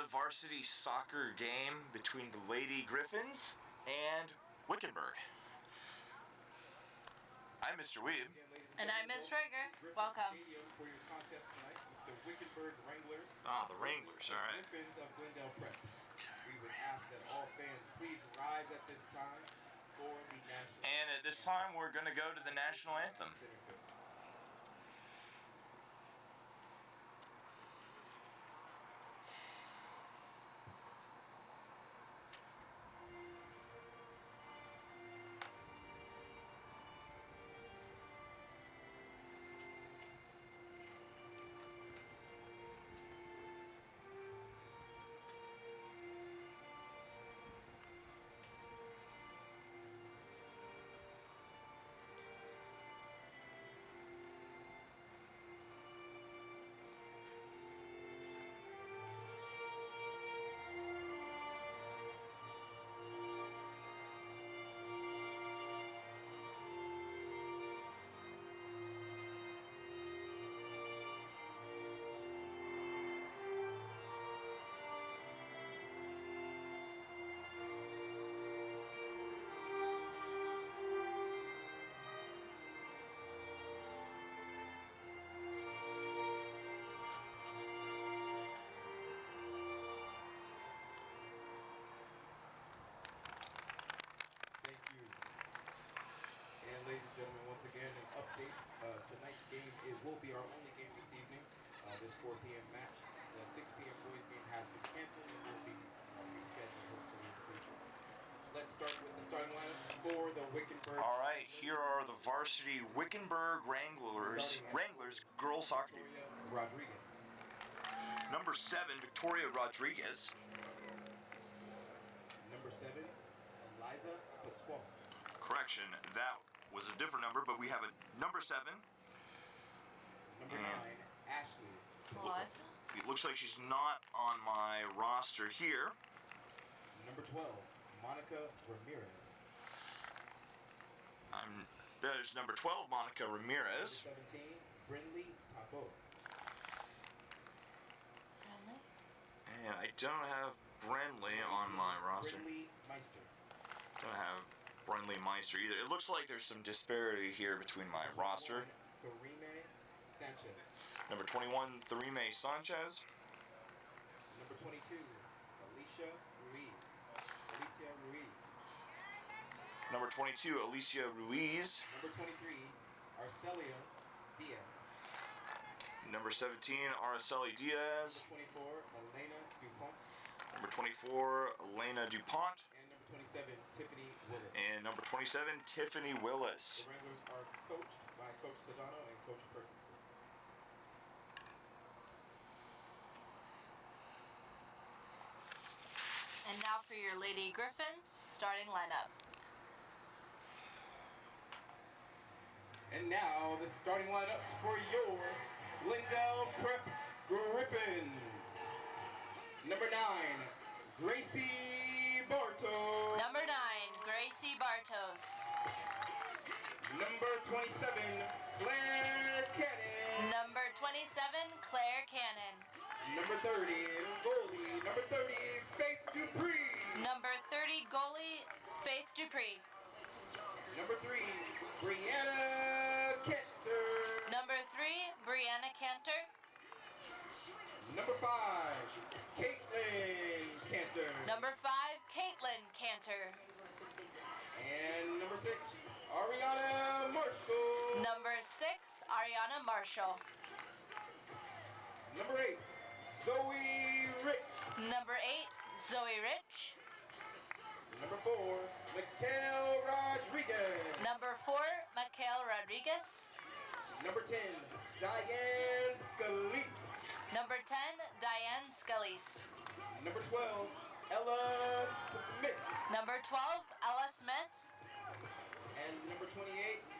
varsity soccer game between the Lady Griffins and Wickenburg. I'm Mr. Weeb. And I'm Miss Traeger. Welcome. For your contest tonight with the Wickenburg Wranglers. The Wranglers, alright. Griffins of Glendale Prep. We would ask that all fans please rise at this time for the national. And at this time, we're going to go to the national anthem. And ladies and gentlemen, once again, an update. Tonight's game will be our only game this evening. This 4 p.m. match. The 6 p.m. boys game has been canceled and will be rescheduled hopefully in the future. Let's start with the starting lineups for the Wickenburg. All right, here are the varsity Wickenburg Wranglers girls soccer team. Rodriguez. Number 7, Victoria Rodriguez. Number 7, Eliza Pasquale. Correction, that was a different number, but we have a number 7. Number 9, Ashley. What? It looks like she's not on my roster here. Number 12, Monica Ramirez. There's number 12, Monica Ramirez. Number 17, Brindley Tabo. Really? And I don't have Brindley on my roster. Brindley Meister. Don't have Brindley Meister either. It looks like there's some disparity here between my roster. Karime Sanchez. Number 21, Tharime Sanchez. Number 22, Alicia Ruiz. Number 22, Alicia Ruiz. Number 23, Arcelia Diaz. Number 17, Araceli Diaz. Number 24, Elena Dupont. Number 24, Elena Dupont. And number 27, Tiffany Willis. And number 27, Tiffany Willis. The Wranglers are coached by Coach Sedano and Coach Perkinson. And now for your Lady Griffins starting lineup. And now the starting lineups for your Glendale Prep Griffins. Number 9, Gracie Bartos. Number 9, Gracie Bartos. Number 27, Claire Cannon. Number 27, Claire Cannon. Number 30, goalie. Number 30, Faith Dupree. Number 30, goalie, Faith Dupree. Number 3, Brianna Cantor. Number 3, Brianna Cantor. Number 5, Caitlin Cantor. Number 5, Caitlin Cantor. And number 6, Ariana Marshall. Number 6, Ariana Marshall. Number 8, Zoe Rich. Number 8, Zoe Rich. Number 4, Mikhail Rodriguez. Number 4, Mikhail Rodriguez. Number 10, Diane Scalise. Number 10, Diane Scalise. Number 12, Ella Smith. Number 12, Ella Smith. And number 28,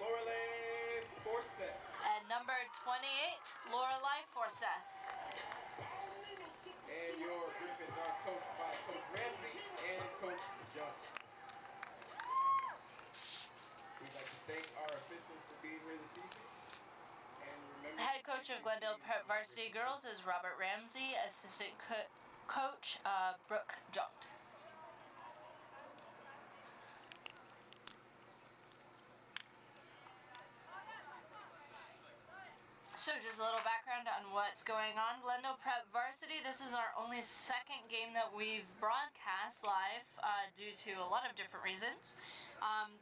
Lorelei Forseth. And number 28, Lorelei Forseth. And your Griffins are coached by Coach Ramsey and Coach Jones. We'd like to thank our officials for being here this evening. And remember, The head coach of Glendale Prep Varsity Girls is Robert Ramsey. Assistant coach which Brooke jumped. So just a little background on what's going on. Glendale Prep Varsity, this is our only second game that we've broadcast live due to a lot of different reasons.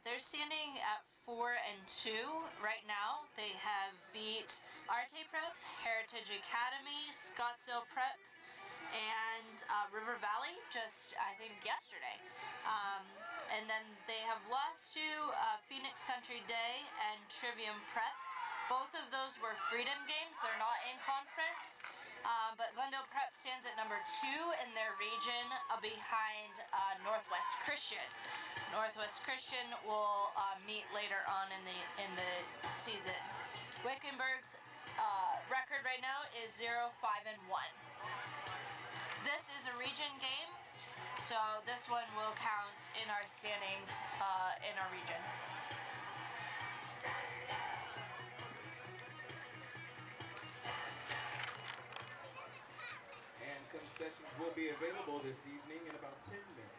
They're standing at 4-2 right now. They have beat Arte Prep, Heritage Academy, Scottsdale Prep, and River Valley just, I think, yesterday. And then they have lost to Phoenix Country Day and Trivium Prep. Both of those were freedom games. They're not in conference. But Glendale Prep stands at number 2 in their region behind Northwest Christian. Northwest Christian will meet later on in the season. Wickenburg's record right now is 0-5-1. This is a region game, so this one will count in our standings in our region. And concessions will be available this evening in about 10 minutes.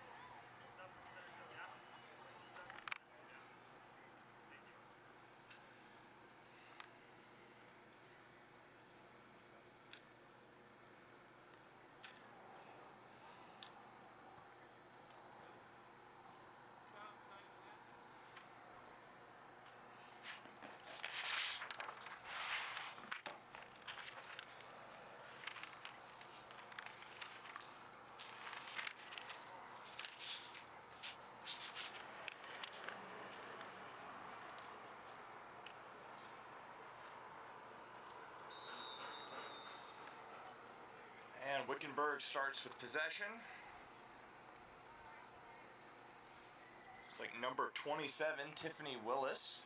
And Wickenburg starts with possession. It's like number 27, Tiffany Willis.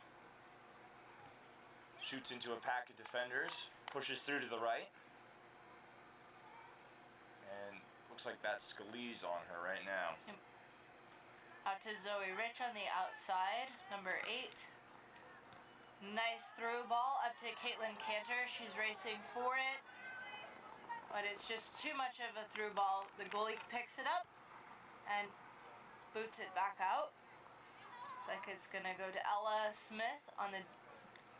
Shoots into a pack of defenders, pushes through to the right. And looks like that's Scalise on her right now. Yep. Out to Zoe Rich on the outside, number 8. Nice through ball up to Caitlin Cantor. She's racing for it, but it's just too much of a through ball. The goalie picks it up and boots it back out. Looks like it's gonna go to Ella Smith on the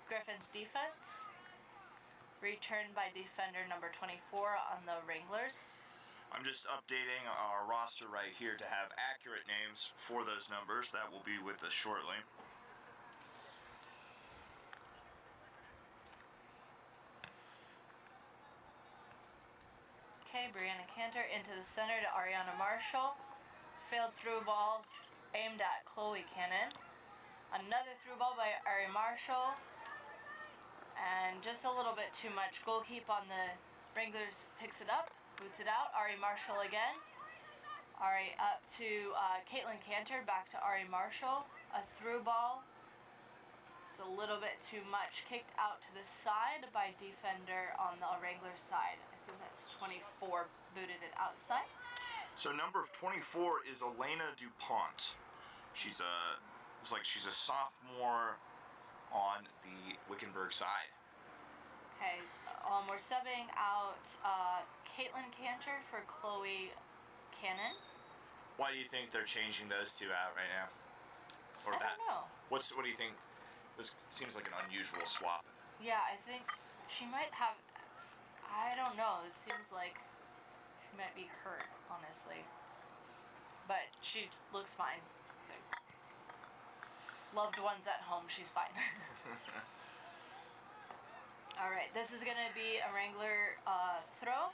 Griffins defense. Returned by defender number 24 on the Wranglers. I'm just updating our roster right here to have accurate names for those numbers. That will be with us shortly. Okay, Brianna Cantor into the center to Ariana Marshall. Failed through ball aimed at Chloe Cannon. Another through ball by Ari Marshall. And just a little bit too much. Goalkeep on the Wranglers picks it up, boots it out. Ari Marshall again. Ari up to Caitlin Cantor, back to Ari Marshall. A through ball. It's a little bit too much. Kicked out to the side by defender on the Wranglers side. I think that's 24, booted it outside. So number 24 is Elena DuPont. She's looks like she's a sophomore on the Wickenburg side. Okay, we're subbing out Caitlin Cantor for Chloe Cannon. Why do you think they're changing those two out right now? Or I don't know. What do you think? This seems like an unusual swap. Yeah, I think she might have. I don't know. It seems like she might be hurt, honestly. But she looks fine. So, loved ones at home, she's fine. Alright, this is going to be a Wrangler throw.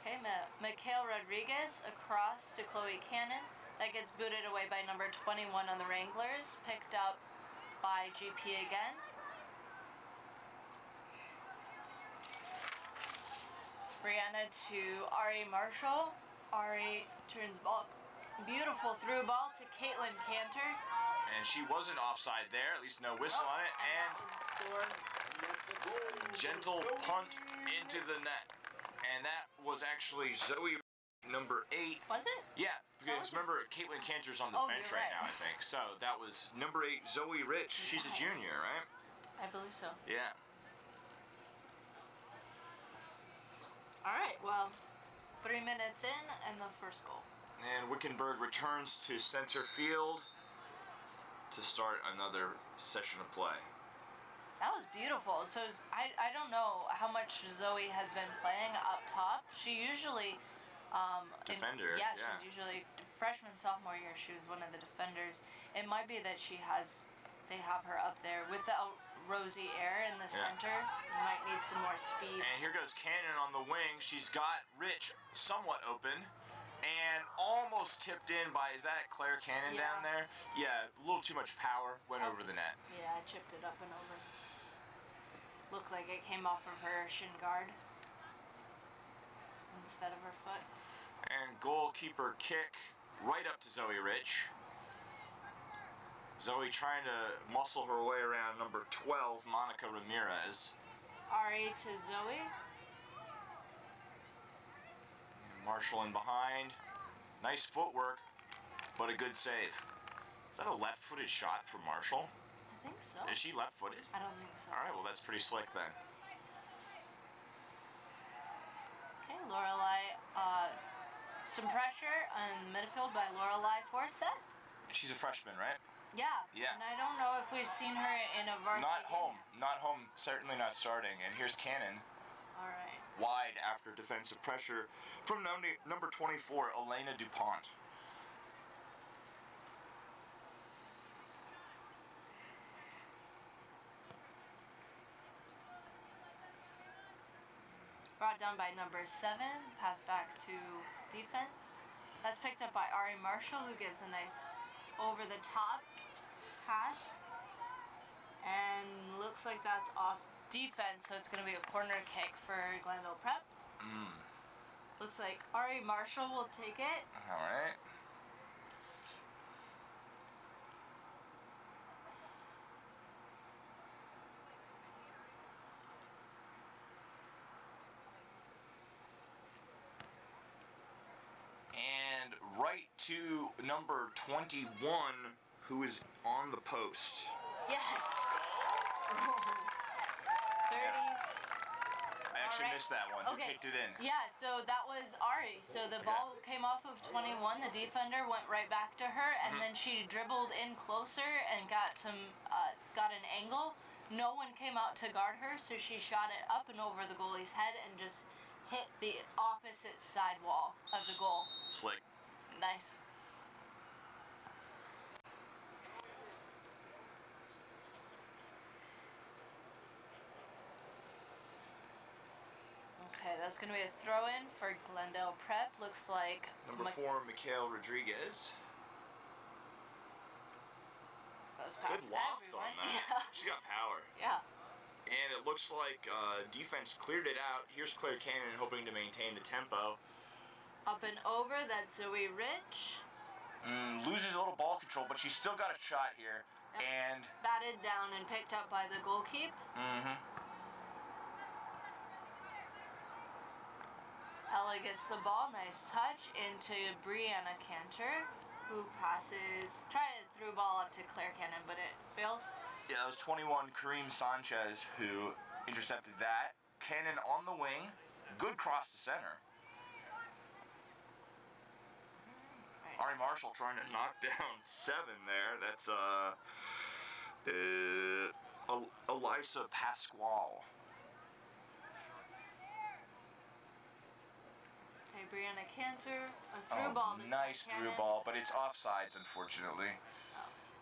Okay, Mikhail Rodriguez across to Chloe Cannon. That gets booted away by number 21 on the Wranglers. Picked up by GP again. Brianna to Ari Marshall. Ari turns ball. Beautiful through ball to Caitlin Cantor. And she wasn't offside there, at least no whistle on it. And that was a score. Gentle punt into the net. And that was actually Zoe number 8. Was it? Yeah, because was it? remember, Caitlin Cantor's on the Oh, bench you're right right. now, I think. So that was number 8, Zoe Rich. She's a Nice. junior, right? I believe so. Yeah. All right, well, 3 minutes in and the first goal. And Wickenburg returns to center field to start another session of play. That was beautiful. So I don't know how much Zoe has been playing up top. She usually Defender, yeah, yeah. she's usually freshman sophomore year. She was one of the defenders. It might be that they have her up there without Rosie Air in the center. Might need some more speed. And here goes Cannon on the wing. She's got Rich somewhat open and almost tipped in by, is that Claire Cannon Yeah. down there? Yeah, a little too much power, went over the net. Yeah, I chipped it up and over. Looked like it came off of her shin guard instead of her foot. And goalkeeper kick right up to Zoe Rich. Zoe trying to muscle her way around number 12, Monica Ramirez. Ari to Zoe. And Marshall in behind. Nice footwork, but a good save. Is that a left-footed shot from Marshall? I think so. Is she left-footed? I don't think so. All right, well, that's pretty slick then. Okay, Lorelai. Some pressure on midfield by Lorelai for Seth. She's a freshman, right? Yeah. Yeah. And I don't know if we've seen her in a varsity Not game. home, certainly not starting. And here's Cannon, All right. wide after defensive pressure from number 24, Elena DuPont. Brought down by number 7. Pass back to defense. That's picked up by Ari Marshall, who gives a nice over-the-top pass. And looks like that's off defense, so it's going to be a corner kick for Glendale Prep. Looks like Ari Marshall will take it. All right. And right to number 21, who is on the post. Yes. 30. I actually Alright. missed that one. Who Okay. kicked it in? Yeah, so that was Ari. So the ball came off of 21. The defender went right back to her, and then she dribbled in closer and got an angle. No one came out to guard her, so she shot it up and over the goalie's head and just hit the opposite side wall of the goal. Slick. Nice. Okay, that's going to be a throw-in for Glendale Prep. Looks like Number 4, Mikhail Rodriguez. goes Good past loft everyone. on that. Yeah. She got power. Yeah. And it looks like defense cleared it out. Here's Claire Cannon hoping to maintain the tempo. Up and over, that's Zoe Rich. Loses a little ball control, but she's still got a shot here. And Batted down and picked up by the goalkeeper. Ella gets the ball, nice touch, into Brianna Cantor, who passes, try a through ball up to Claire Cannon, but it fails. yeah, that was 21, Kareem Sanchez, who intercepted that. Cannon on the wing. Good cross to center. Ari Marshall trying to knock down 7 there. That's Elisa Pasquale. Okay, Brianna Cantor, a through ball to Nice Claire through Cannon. ball, but it's offsides, unfortunately.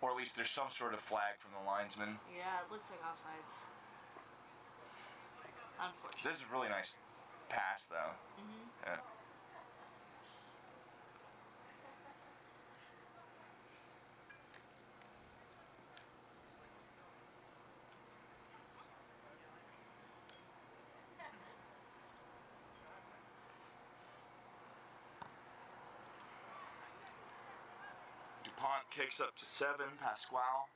Or at least there's some sort of flag from the linesman. Yeah, it looks like offsides. Unfortunately. This is a really nice pass, though. Yeah. DuPont kicks up to 7, Pasquale.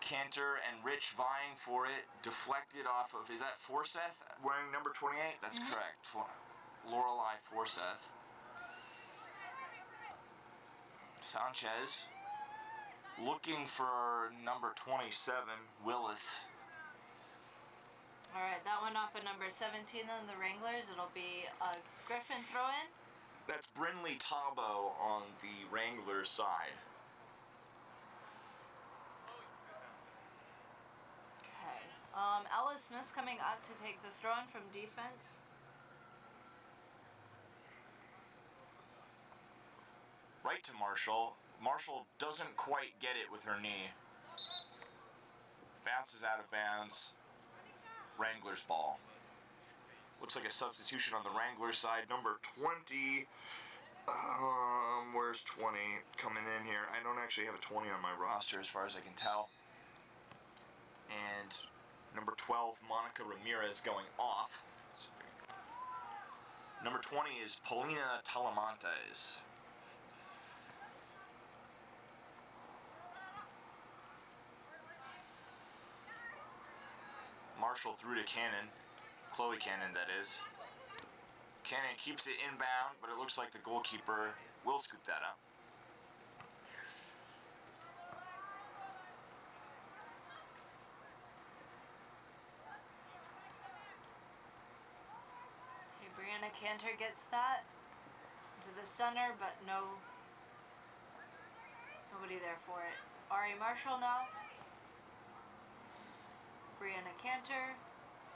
Cantor and Rich vying for it. Deflected off of, is that Forsyth wearing number 28? That's correct. Lorelei Forsyth. Sanchez looking for number 27, Willis. All right, that one off of number 17 on the Wranglers. It'll be a Griffin throw-in. That's Brinley Tabo on the Wranglers side. Okay. Ellis Smith's coming up to take the throw-in from defense. Right to Marshall. Marshall doesn't quite get it with her knee. Bounces out of bounds. Wranglers ball. Looks like a substitution on the Wranglers side. Number 20. Where's 20 coming in here? I don't actually have a 20 on my roster as far as I can tell. And number 12, Monica Ramirez going off. Number 20 is Paulina Talamantes. Marshall through to Cannon. Chloe Cannon, that is. Cannon keeps it inbound, but it looks like the goalkeeper will scoop that up. Okay, Brianna Cantor gets that to the center, but nobody there for it. Ari Marshall now. Brianna Cantor,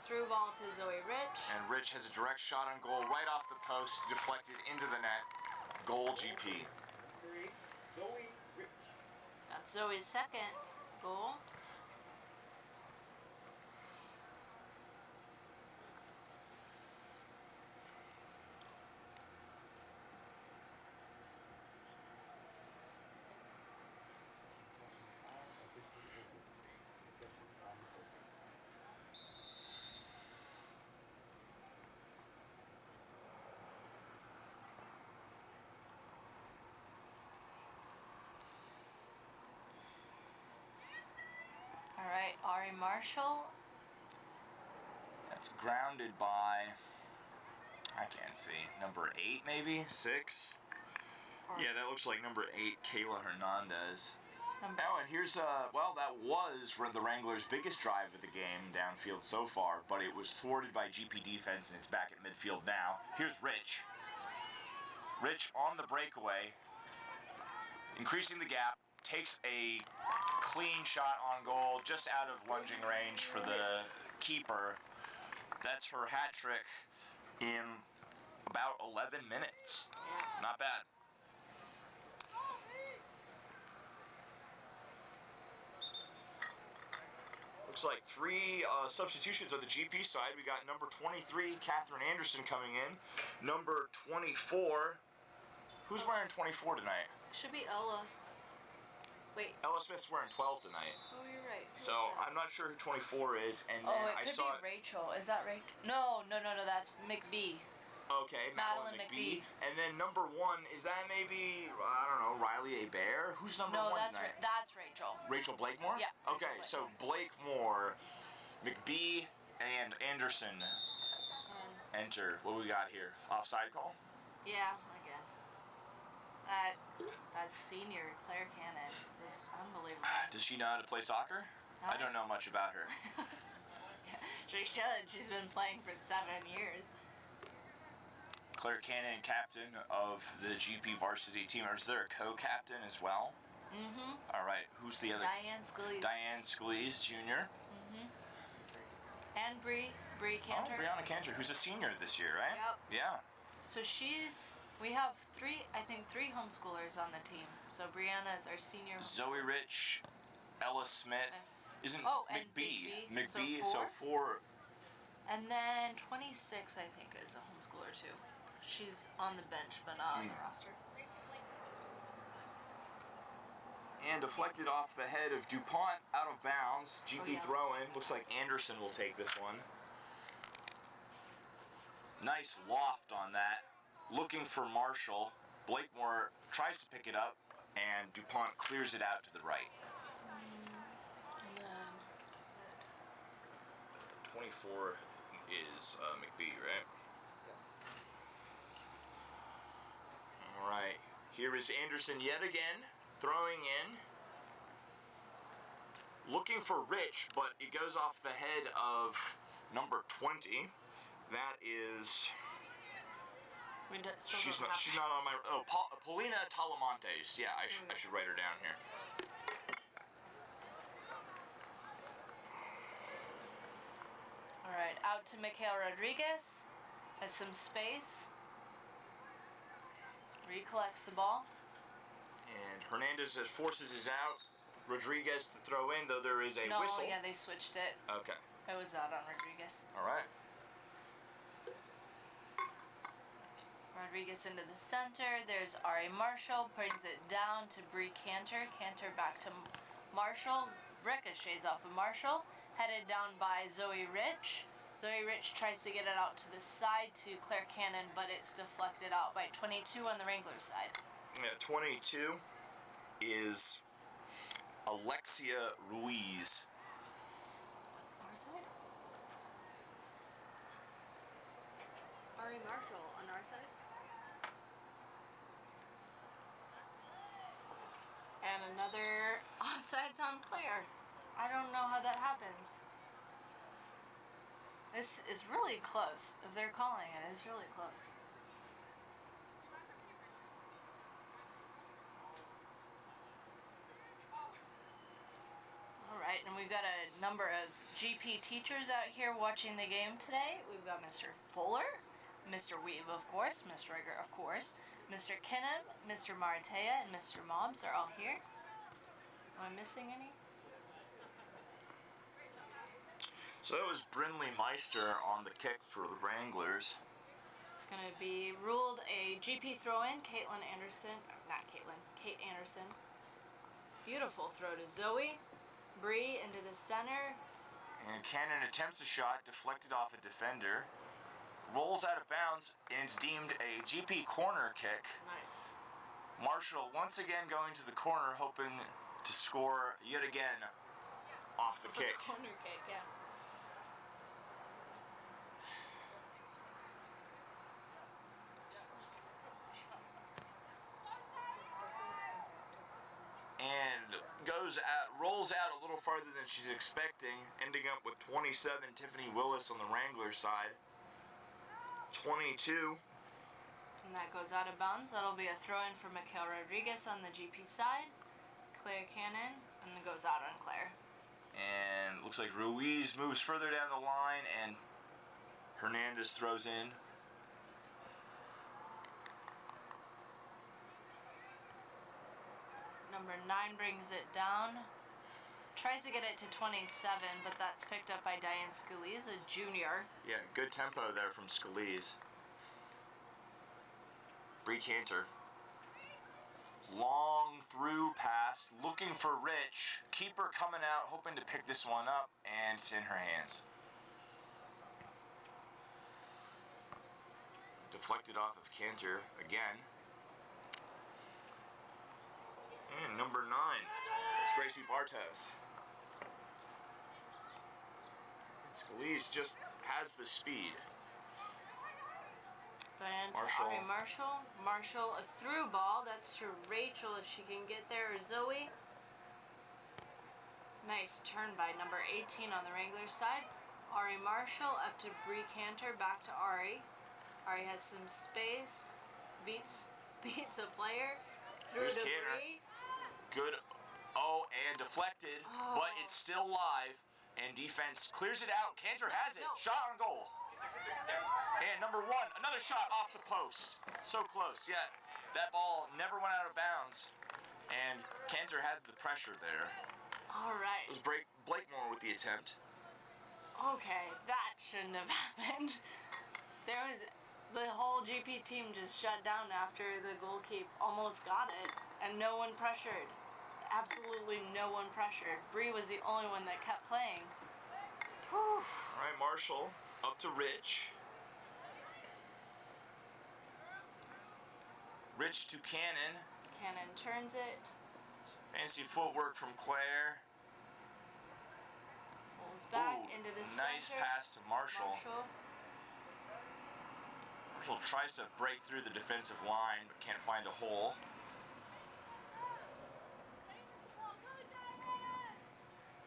through ball to Zoe Rich. And Rich has a direct shot on goal right off the post, deflected into the net. Goal GP. Zoe Rich. That's Zoe's second goal. All right, Ari Marshall. That's grounded by, I can't see, number 8 maybe? 6? Yeah, that looks like number 8, Kayla Hernandez. Oh, and here's, well, that was the Wranglers' biggest drive of the game downfield so far, but it was thwarted by GP defense, and it's back at midfield now. Here's Rich. Rich on the breakaway, increasing the gap, takes a clean shot on goal, just out of lunging range for the keeper. That's her hat trick in about 11 minutes. Not bad. Looks like 3 substitutions on the GP side. We got number 23, Catherine Anderson, coming in. Number 24. Who's wearing 24 tonight? Should be Ella. Wait. Ella Smith's wearing 12 tonight. Oh, you're right. So I'm not sure who 24 is. And then it could be Rachel. Is that Rachel? No. That's McBee. Okay, Madeline McBee. And then number 1, is that maybe, I don't know, Riley Hebert? Who's number 1 tonight? That's Rachel. Rachel Blakemore? Yeah. Okay, so Blakemore, McBee, and Anderson enter. What we got here? Offside call? Yeah, again. That senior Claire Cannon is unbelievable. Does she know how to play soccer? I don't know much about her. Yeah, she should. She's been playing for 7 years. Claire Cannon, captain of the GP varsity team. Or is there a co-captain as well? Mm-hmm. All right, who's the other? Diane Scalise. Diane Scalise, Jr. Mm-hmm. And Bree Cantor. Oh, Brianna Cantor, who's a senior this year, right? Yep. Yeah. So we have 3 homeschoolers on the team. So Brianna is our senior. Zoe Rich, Ella Smith. Isn't and McBee. McBee. So 4. And then 26, I think, is a homeschooler too. She's on the bench, but not on the roster. And deflected off the head of DuPont, out of bounds. GP throw-in. Looks like Anderson will take this one. Nice loft on that. Looking for Marshall. Blakemore tries to pick it up, and DuPont clears it out to the right. And then 24 is McBee, right? Yes. All right. Here is Anderson yet again, throwing in. Looking for Rich, but it goes off the head of number 20. That is... She's not on my... Oh, Paulina Talamontes. Yeah, I should write her down here. All right, out to Mikhail Rodriguez. Has some space. Recollects the ball. And Hernandez forces it out. Rodriguez to throw in, though there is a whistle. No, yeah, they switched it. Okay. It was out on Rodriguez. All right. Rodriguez into the center. There's Ari Marshall. Brings it down to Bree Cantor. Cantor back to Marshall. Ricochets off of Marshall. Headed down by Zoe Rich. Zoe Rich tries to get it out to the side to Claire Cannon, but it's deflected out by 22 on the Wranglers side. Yeah, 22 is Alexia Ruiz. Our side? Ari Marshall on our side. And another offsides on Claire. I don't know how that happens. This is really close. If they're calling it, it's really close. Alright, and we've got a number of GP teachers out here watching the game today. We've got Mr. Fuller, Mr. Weave, of course, Ms. Rigger, of course, Mr. Kinnem, Mr. Maratea, and Mr. Mobbs are all here. Am I missing any? So that was Brinley Meister on the kick for the Wranglers. It's going to be ruled a GP throw-in. Kate Anderson. Beautiful throw to Zoe. Bree into the center. And Cannon attempts a shot, deflected off a defender. Rolls out of bounds, and it's deemed a GP corner kick. Nice. Marshall once again going to the corner, hoping to score yet again off the kick. Corner kick, yeah. And rolls out a little farther than she's expecting, ending up with 27, Tiffany Willis on the Wrangler side. 22. And that goes out of bounds. That'll be a throw-in for Mikhail Rodriguez on the GP side. Claire Cannon, and it goes out on Claire. And looks like Ruiz moves further down the line, and Hernandez throws in. Number 9 brings it down. Tries to get it to 27, but that's picked up by Diane Scalise, a junior. Yeah, good tempo there from Scalise. Bree Cantor. Long through pass, looking for Rich. Keeper coming out, hoping to pick this one up, and it's in her hands. Deflected off of Cantor again. And number 9, it's Gracie Bartos. Scalise just has the speed. Diane to Ari Marshall. Marshall, a through ball. That's to Rachel if she can get there, or Zoe. Nice turn by number 18 on the Wranglers side. Ari Marshall up to Bree Cantor, back to Ari. Ari has some space. Beats a player. Through Here's to Cantor. Bree. Good. Oh, and deflected, but it's still live. And defense clears it out. Cantor has it. Shot on goal. And number 1, another shot off the post. So close. Yeah, that ball never went out of bounds. And Cantor had the pressure there. All right. It was Blakemore with the attempt. Okay, that shouldn't have happened. The whole GP team just shut down after the goalkeeper almost got it, and no one pressured. Absolutely no one pressured. Bree was the only one that kept playing. Whew. All right, Marshall up to Rich. Rich to Cannon. Cannon turns it. Fancy footwork from Claire. Pulls Goes back Ooh, into the nice center. pass to Marshall. Marshall. Marshall tries to break through the defensive line, but can't find a hole.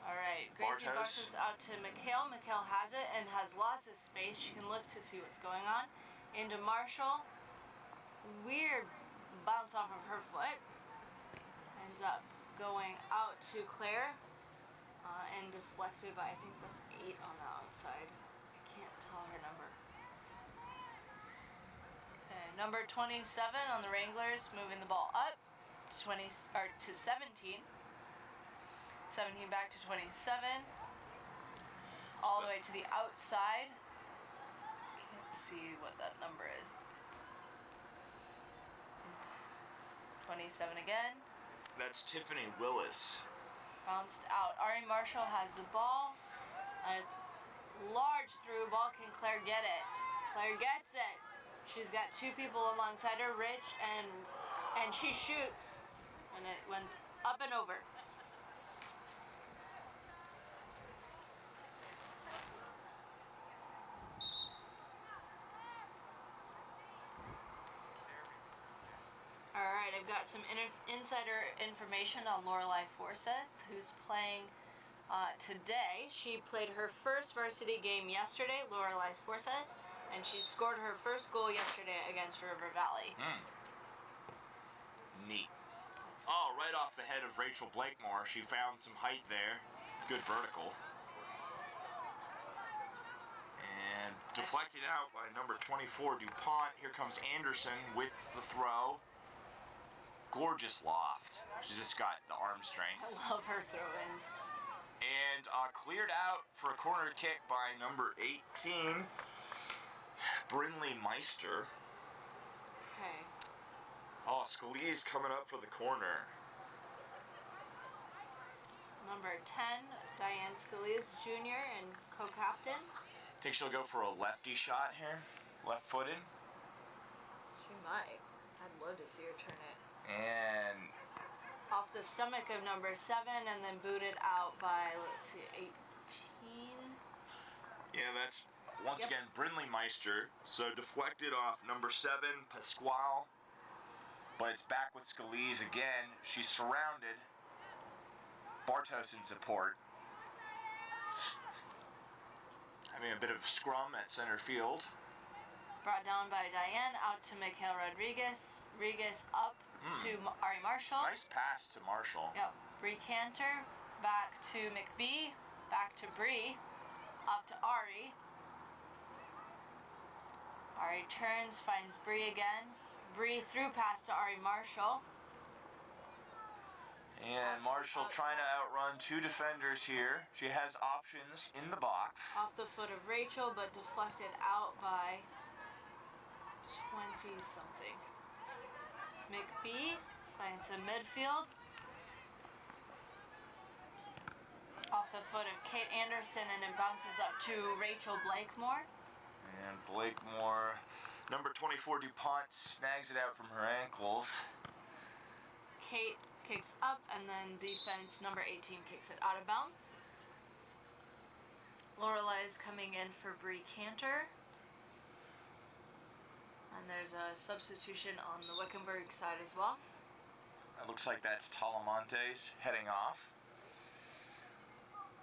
Alright, Gracie Bartos. Bartos out to McHale. McHale has it and has lots of space. She can look to see what's going on. Into Marshall. Weird bounce off of her foot. Ends up going out to Claire. And deflected by, I think that's 8 on the outside. I can't tell her number. Okay, number 27 on the Wranglers, moving the ball up to 17. 17 back to 27. All the way to the outside. Can't see what that number is. And 27 again. That's Tiffany Willis. Bounced out. Ari Marshall has the ball. A large through ball. Can Claire get it? Claire gets it. She's got 2 people alongside her, Rich and she shoots. And it went up and over. Alright, I've got some insider information on Lorelei Forsyth, who's playing today. She played her first varsity game yesterday, Lorelei Forsyth, and she scored her first goal yesterday against River Valley. Neat. Oh, right off the head of Rachel Blakemore. She found some height there. Good vertical. And deflected out by number 24, DuPont. Here comes Anderson with the throw. Gorgeous loft. She's just got the arm strength. I love her throw-ins. And cleared out for a corner kick by number 18, Brinley Meister. Okay. Oh, Scalise coming up for the corner. Number 10, Diane Scalise Jr. and co-captain. Think she'll go for a lefty shot here? Left-footed? She might. I'd love to see her turn it. And Off the stomach of number 7 and then booted out by, let's see, 18. yeah, that's once Yep. again Brinley Meister. So deflected off number 7, Pasquale. But it's back with Scalise again. She's surrounded. Bartos in support. Having a bit of scrum at center field. Brought down by Diane, out to Mikhail Rodriguez. Rodriguez up to Ari Marshall. Nice pass to Marshall. Yep. Bree Cantor, back to McBee, back to Bree, up to Ari. Ari turns, finds Bree again. Bree through pass to Ari Marshall. And Marshall trying to outrun 2 defenders here. She has options in the box. Off the foot of Rachel, but deflected out by 20-something. McBee playing some midfield. Off the foot of Kate Anderson, and it bounces up to Rachel Blakemore. And Blakemore, number 24 DuPont, snags it out from her ankles. Kate kicks up, and then defense number 18 kicks it out of bounds. Lorelai's coming in for Bree Cantor. And there's a substitution on the Wickenburg side as well. It looks like that's Talamontes heading off.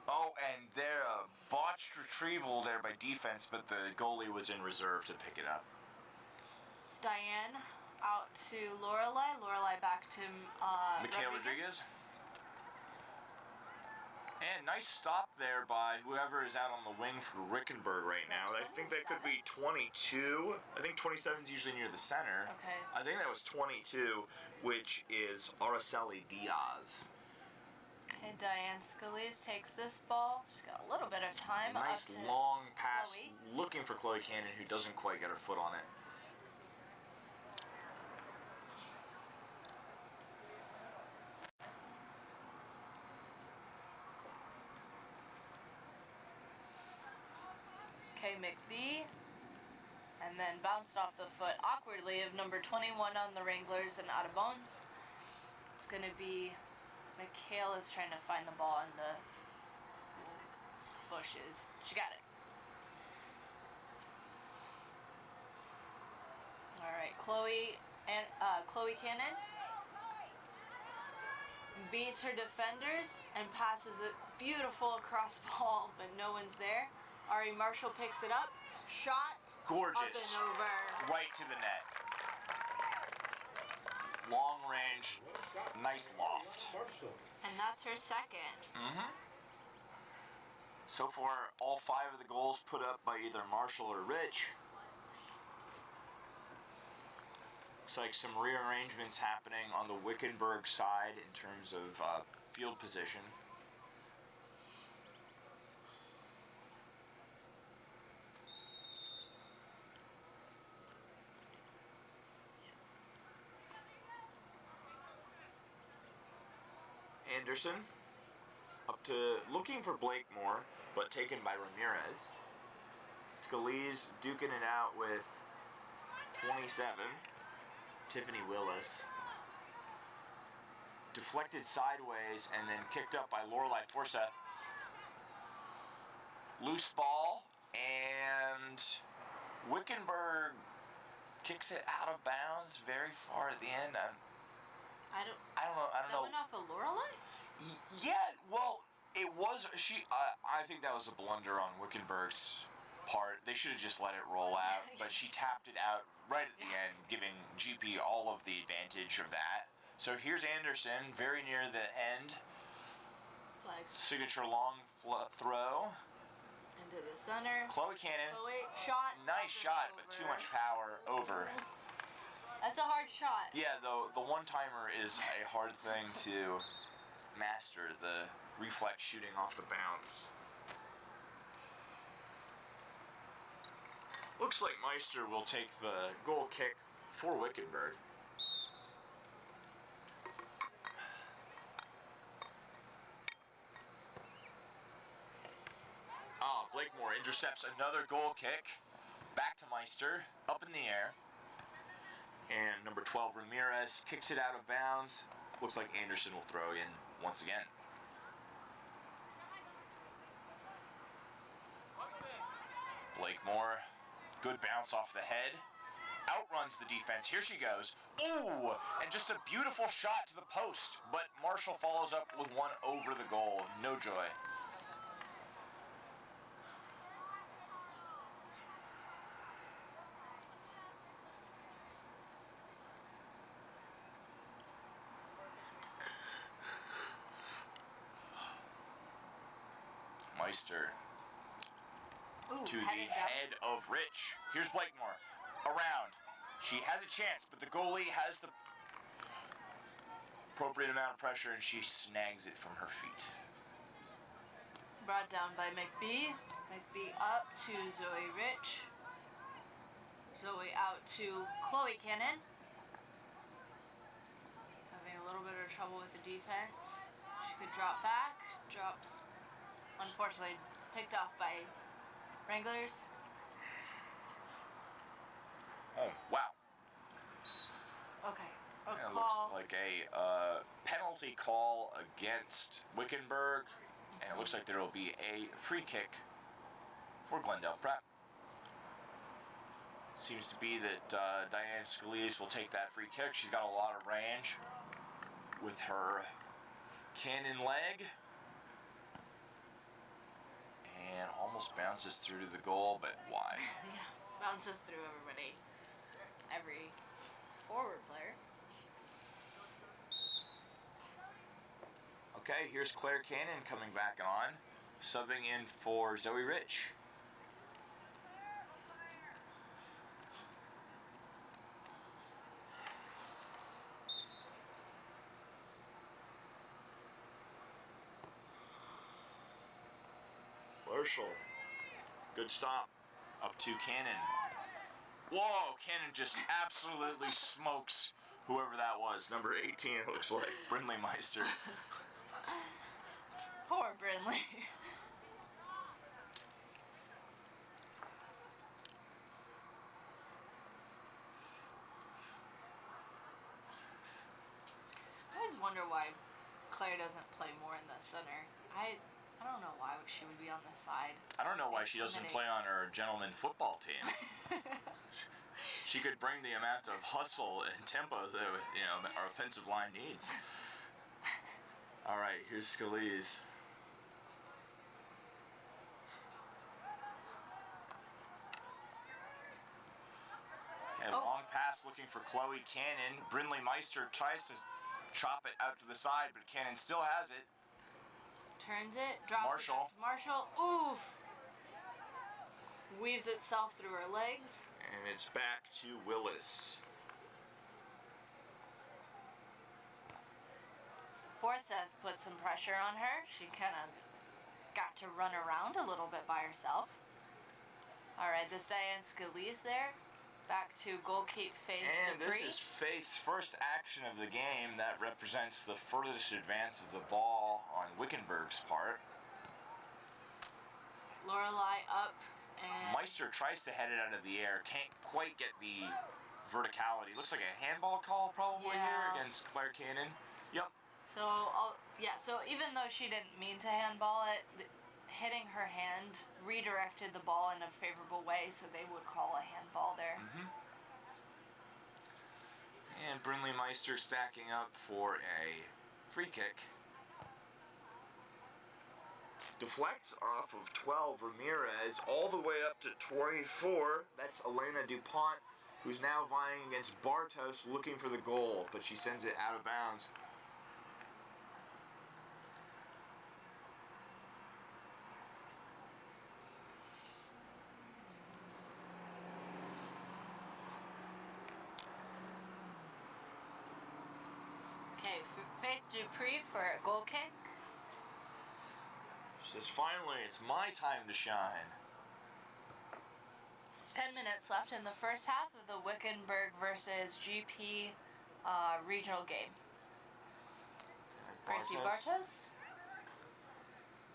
Oh, and there a botched retrieval there by defense, but the goalie was in reserve to pick it up. Diane out to Lorelei. Lorelei back to Mikhail Rodriguez. And nice stop there by whoever is out on the wing for Wickenburg right now. I think that could be 22. I think 27 is usually near the center. Okay. I think that was 22, which is Araceli Diaz. Okay, Diane Scalise takes this ball. She's got a little bit of time. Nice up to long pass, Chloe. looking for Chloe Cannon, who doesn't quite get her foot on it. Okay, McBee. And then bounced off the foot awkwardly of number 21 on the Wranglers and out of bounds. It's going to be... Mikhail is trying to find the ball in the bushes. She got it. All right, Chloe Cannon beats her defenders and passes it beautiful across ball, but no one's there. Ari Marshall picks it up. Shot. Gorgeous. Up and over. Right to the net. Long range. Nice loft. And that's her second. Mm-hmm. So far, all 5 of the goals put up by either Marshall or Rich. Looks like some rearrangements happening on the Wickenburg side in terms of field position. Anderson up to looking for Blakemore, but taken by Ramirez. Scalise duking it out with 27. Tiffany Willis. Deflected sideways and then kicked up by Lorelei Forsyth. Loose ball, and Wickenburg kicks it out of bounds very far at the end. I don't know. That went off of Lorelei? Yeah, well, it was. I think that was a blunder on Wickenburg's part. They should have just let it roll out, but she tapped it out right at the end, giving GP all of the advantage of that. So here's Anderson, very near the end. Flag. Signature long throw. Into the center. Chloe Cannon. Chloe, shot. Nice shot, but too much power. Over. That's a hard shot. Yeah, though the one-timer is a hard thing to master, the reflex shooting off the bounce. Looks like Meister will take the goal kick for Wickenburg. Blakemore intercepts another goal kick. Back to Meister, up in the air. And number 12, Ramirez, kicks it out of bounds. Looks like Anderson will throw in once again. Blakemore, good bounce off the head. Outruns the defense. Here she goes. Ooh! And just a beautiful shot to the post. But Marshall follows up with one over the goal. No joy. Meister to the head of Rich. Here's Blakemore. Around. She has a chance, but the goalie has the appropriate amount of pressure, and she snags it from her feet. Brought down by McBee. McBee up to Zoe Rich. Zoe out to Chloe Cannon. Having a little bit of trouble with the defense. She could drop back. Drops, unfortunately, picked off by Wranglers. Oh, wow. Okay. It Call. looks like a penalty call against Wickenburg. And it looks like there will be a free kick for Glendale Prep. Seems to be that Diane Scalise will take that free kick. She's got a lot of range with her cannon leg. And almost bounces through to the goal, but why? Yeah, bounces through everybody. Every forward player. Okay, here's Claire Cannon coming back on, subbing in for Zoe Rich. Marshall, good stop, up to Cannon. Whoa, Cannon just absolutely smokes whoever that was. Number 18, it looks like, Brindley Meister. Poor Brindley. I always wonder why Claire doesn't play more in the center. I I don't know why she would be on this side. I don't know why she doesn't play on her gentleman football team. She could bring the amount of hustle and tempo that our offensive line needs. All right, here's Scalise. Okay, long pass looking for Chloe Cannon. Brindley Meister tries to chop it out to the side, but Cannon still has it. Turns it, drops it. Marshall, oof! Weaves itself through her legs. And it's back to Willis. So Forsyth put some pressure on her. She kind of got to run around a little bit by herself. All right, this Diane Scalise there. Back to goalkeeper Faith And Dupree. this is Faith's first action of the game. That represents the furthest advance of the ball on Wickenburg's part. Lorelei up, and Meister tries to head it out of the air. Can't quite get the verticality. Looks like a handball call probably here against Claire Cannon. Yep. So even though she didn't mean to handball it, hitting her hand redirected the ball in a favorable way, so they would call a handball there. And Brindley Meister stacking up for a free kick. Deflects off of 12 Ramirez all the way up to 24. That's Elena DuPont, who's now vying against Bartos looking for the goal, but she sends it out of bounds. Okay, Faith Dupree for a goal kick. Says, finally, it's my time to shine. 10 minutes left in the first half of the Wickenburg versus GP regional game. Gracie Bartos.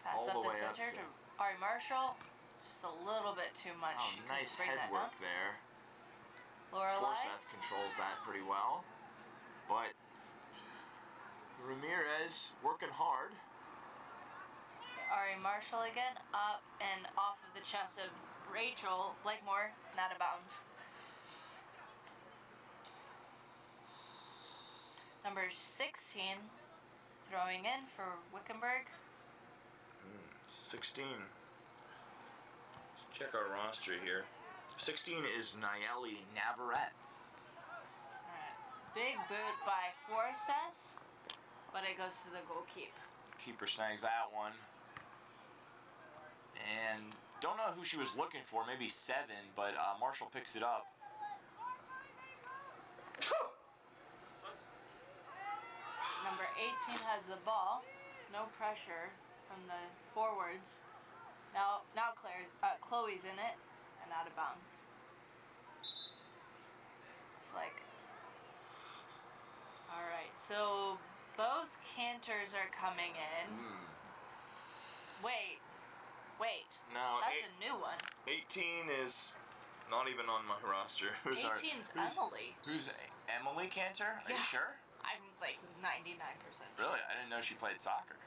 Pass All up the the way up center to- to Ari Marshall. Just a little bit too much. Oh, Couldn't nice bring head that work down. there. Lorelei. Forsyth controls that pretty well. But Ramirez working hard. Ari Marshall again, up and off of the chest of Rachel Blakemore, and out of bounds. Number 16, throwing in for Wickenburg. 16. Let's check our roster here. 16 is Nayeli Navarrete. Alright. Big boot by Forsyth, but it goes to the goalkeeper. Keeper snags that one. And don't know who she was looking for, maybe 7, but Marshall picks it up. Number 18 has the ball. No pressure from the forwards. Now Chloe's in it and out of bounds. It's like, all right. So both canters are coming in. Wait. No, That's a new one. 18 is not even on my roster. 18's Emily. Who's Emily Cantor? Are you sure? I'm like 99%. Really? I didn't know she played soccer.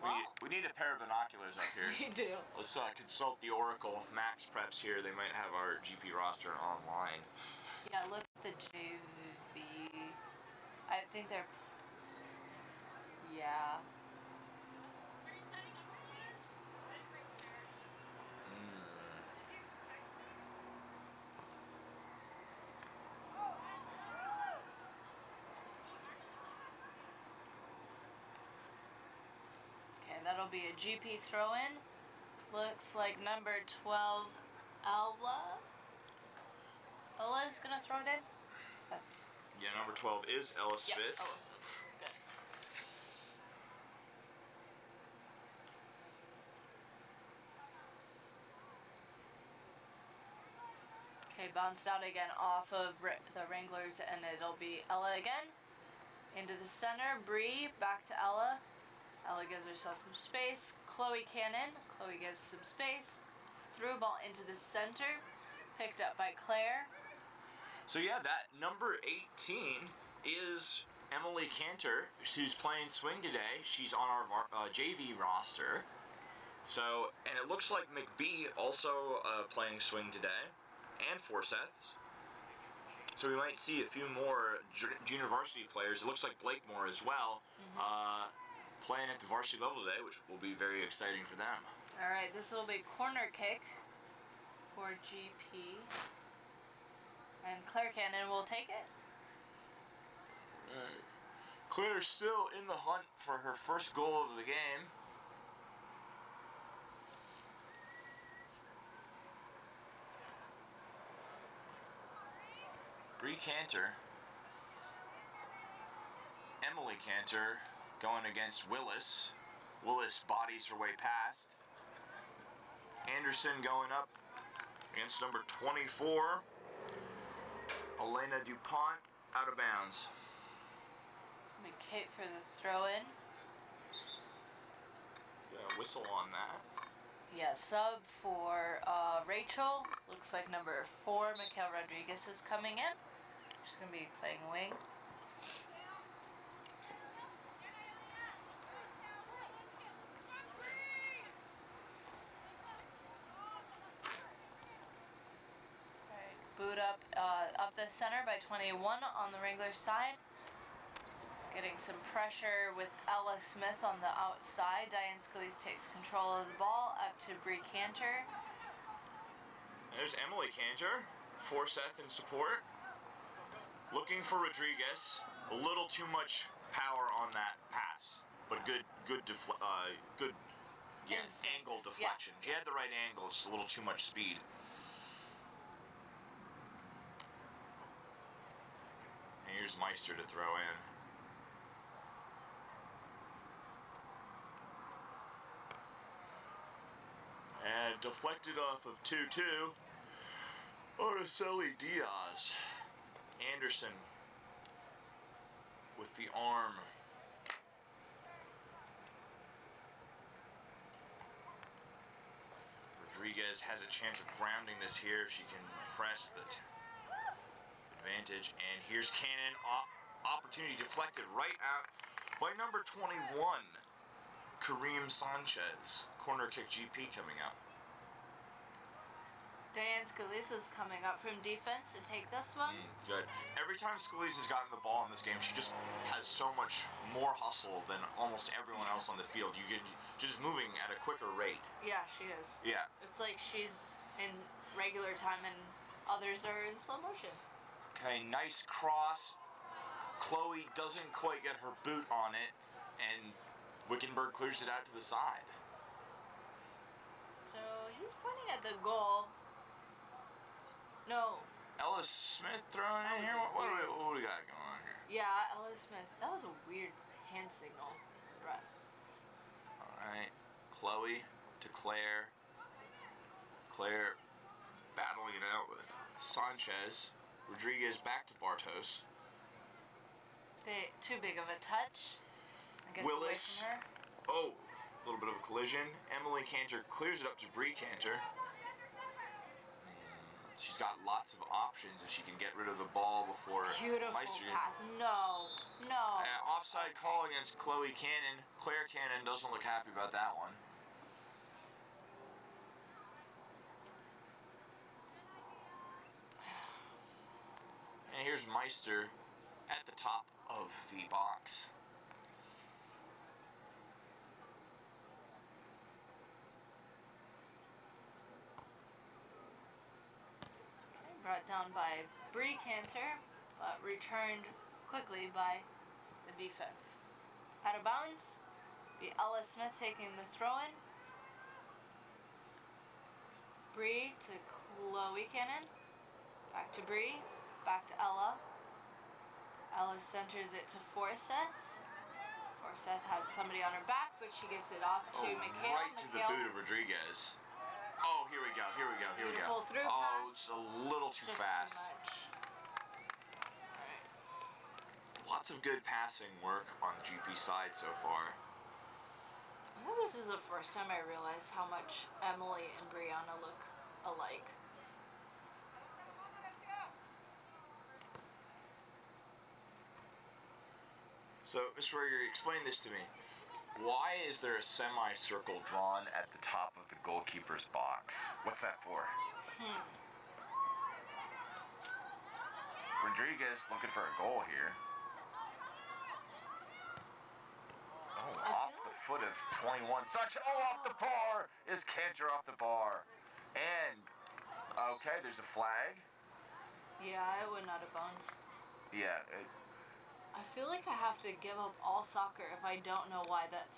Wow. We need a pair of binoculars up here. We do. Let's consult the Oracle Max Preps here. They might have our GP roster online. Yeah, look at the JV. I think they're. Yeah. Okay, that'll be a GP throw-in. Looks like number 12, Ella. Ella's gonna throw it in. Yeah, number 12 is Ella Smith. Yes, Ella Smith. Good. Okay, bounced out again off of the Wranglers, and it'll be Ella again. Into the center, Bree, back to Ella. Ella gives herself some space. Chloe Cannon. Chloe gives some space. Threw a ball into the center. Picked up by Claire. So yeah, that number 18 is Emily Cantor, who's playing swing today. She's on our JV roster. So, and it looks like McBee also playing swing today, and Forsyth. So we might see a few more junior varsity players. It looks like Blakemore as well, playing at the varsity level today, which will be very exciting for them. All right, this will be corner kick for GP. And Claire Cannon will take it. Claire's still in the hunt for her first goal of the game. Bree Cantor, Emily Cantor going against Willis. Willis bodies her way past. Anderson going up against number 24. Elena DuPont out of bounds. McKay for the throw-in. Yeah, whistle on that. Yeah, sub for Rachel. Looks like number 4, Mikhail Rodriguez, is coming in. She's going to be playing wing. Boot up the center by 21 on the Wrangler side. Getting some pressure with Ella Smith on the outside. Diane Scalise takes control of the ball up to Bree Cantor. There's Emily Cantor, Forsyth in support. Looking for Rodriguez. A little too much power on that pass, but good angle deflection. Yeah. She had the right angle, just a little too much speed. And here's Meister to throw in. And deflected off of 2-2. Araceli Diaz. Anderson with the arm. Rodriguez has a chance of grounding this here if she can press the advantage. And here's Cannon. Opportunity deflected right out by number 21, Kareem Sanchez. Corner kick GP coming up. Diane Scalise is coming up from defense to take this one. Good. Every time Scalise has gotten the ball in this game, she just has so much more hustle than almost everyone else on the field. You get just moving at a quicker rate. Yeah, she is. Yeah. It's like she's in regular time and others are in slow motion. Okay, nice cross. Chloe doesn't quite get her boot on it, and Wickenburg clears it out to the side. So he's pointing at the goal. No. Ellis Smith throwing in here? What do we got going on here? Yeah, Ellis Smith. That was a weird hand signal. Ref. Alright. Chloe to Claire. Claire battling it out with Sanchez. Rodriguez back to Bartos. Too big of a touch. Gets Willis. away from her. Oh, a little bit of a collision. Emily Cantor clears it up to Bree Cantor. She's got lots of options if she can get rid of the ball before Beautiful Meister. pass. No. Offside call against Chloe Cannon. Claire Cannon doesn't look happy about that one. And here's Meister at the top of the box. Brought down by Bree Cantor, but returned quickly by the defense. Out of bounds, be Ella Smith taking the throw-in. Bree to Chloe Cannon. Back to Bree. Back to Ella. Ella centers it to Forsyth. Forsyth has somebody on her back, but she gets it off to Mikhail. Right to the boot of Rodriguez. Oh, here we go. Beautiful through Oh, pass. it's a little too Just fast. too much. Alright. Lots of good passing work on the GP side so far. I think this is the first time I realized how much Emily and Brianna look alike. So, Mr. Rager, explain this to me. Why is there a semicircle drawn at the top of the goalkeeper's box? What's that for? Rodriguez looking for a goal here. Oh, off the foot of 21. Such, off the bar! Is Cantor off the bar? And, okay, there's a flag. Yeah, I would not have bones. Yeah, I feel like I have to give up all soccer if I don't know why that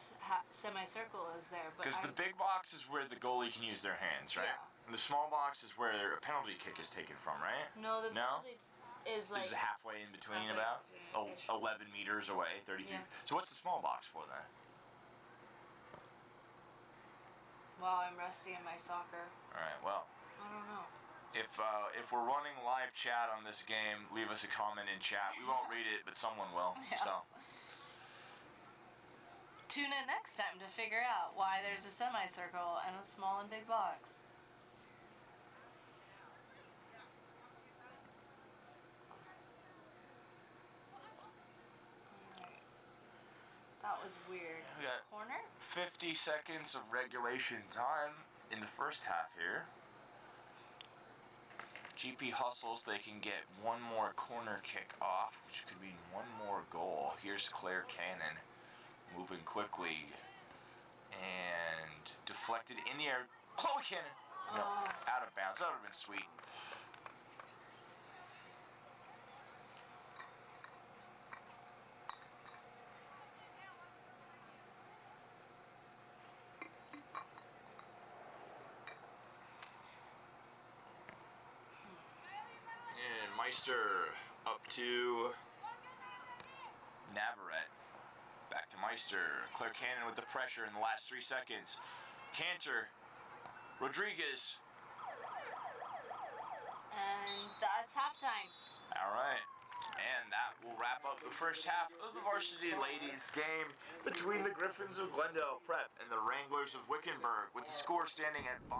semicircle is there. because the big box is where the goalie can use their hands, right? Yeah. And the small box is where a penalty kick is taken from, right? No, the penalty is like This is halfway in between, halfway about in between-ish. 11 meters away, 33. Yeah. So what's the small box for then? Wow, I'm rusty in my soccer. All right, well, I don't know. if we're running live chat on this game, leave us a comment in chat. We won't read it, but someone will. Yeah. So Tune in next time to figure out why there's a semicircle and a small and big box. Alright. That was weird. we got Corner? 50 seconds of regulation time in the first half here. If GP hustles, they can get one more corner kick off, which could mean one more goal. Here's Claire Cannon moving quickly and deflected in the air. Chloe Cannon! No, out of bounds. That would have been sweet. And Meister up to Navarrete. Back to Meister. Claire Cannon with the pressure in the last 3 seconds. Cantor. Rodriguez. And that's halftime. All right. And that will wrap up the first half of the Varsity Ladies game between the Griffins of Glendale Prep and the Wranglers of Wickenburg, with the score standing at 5.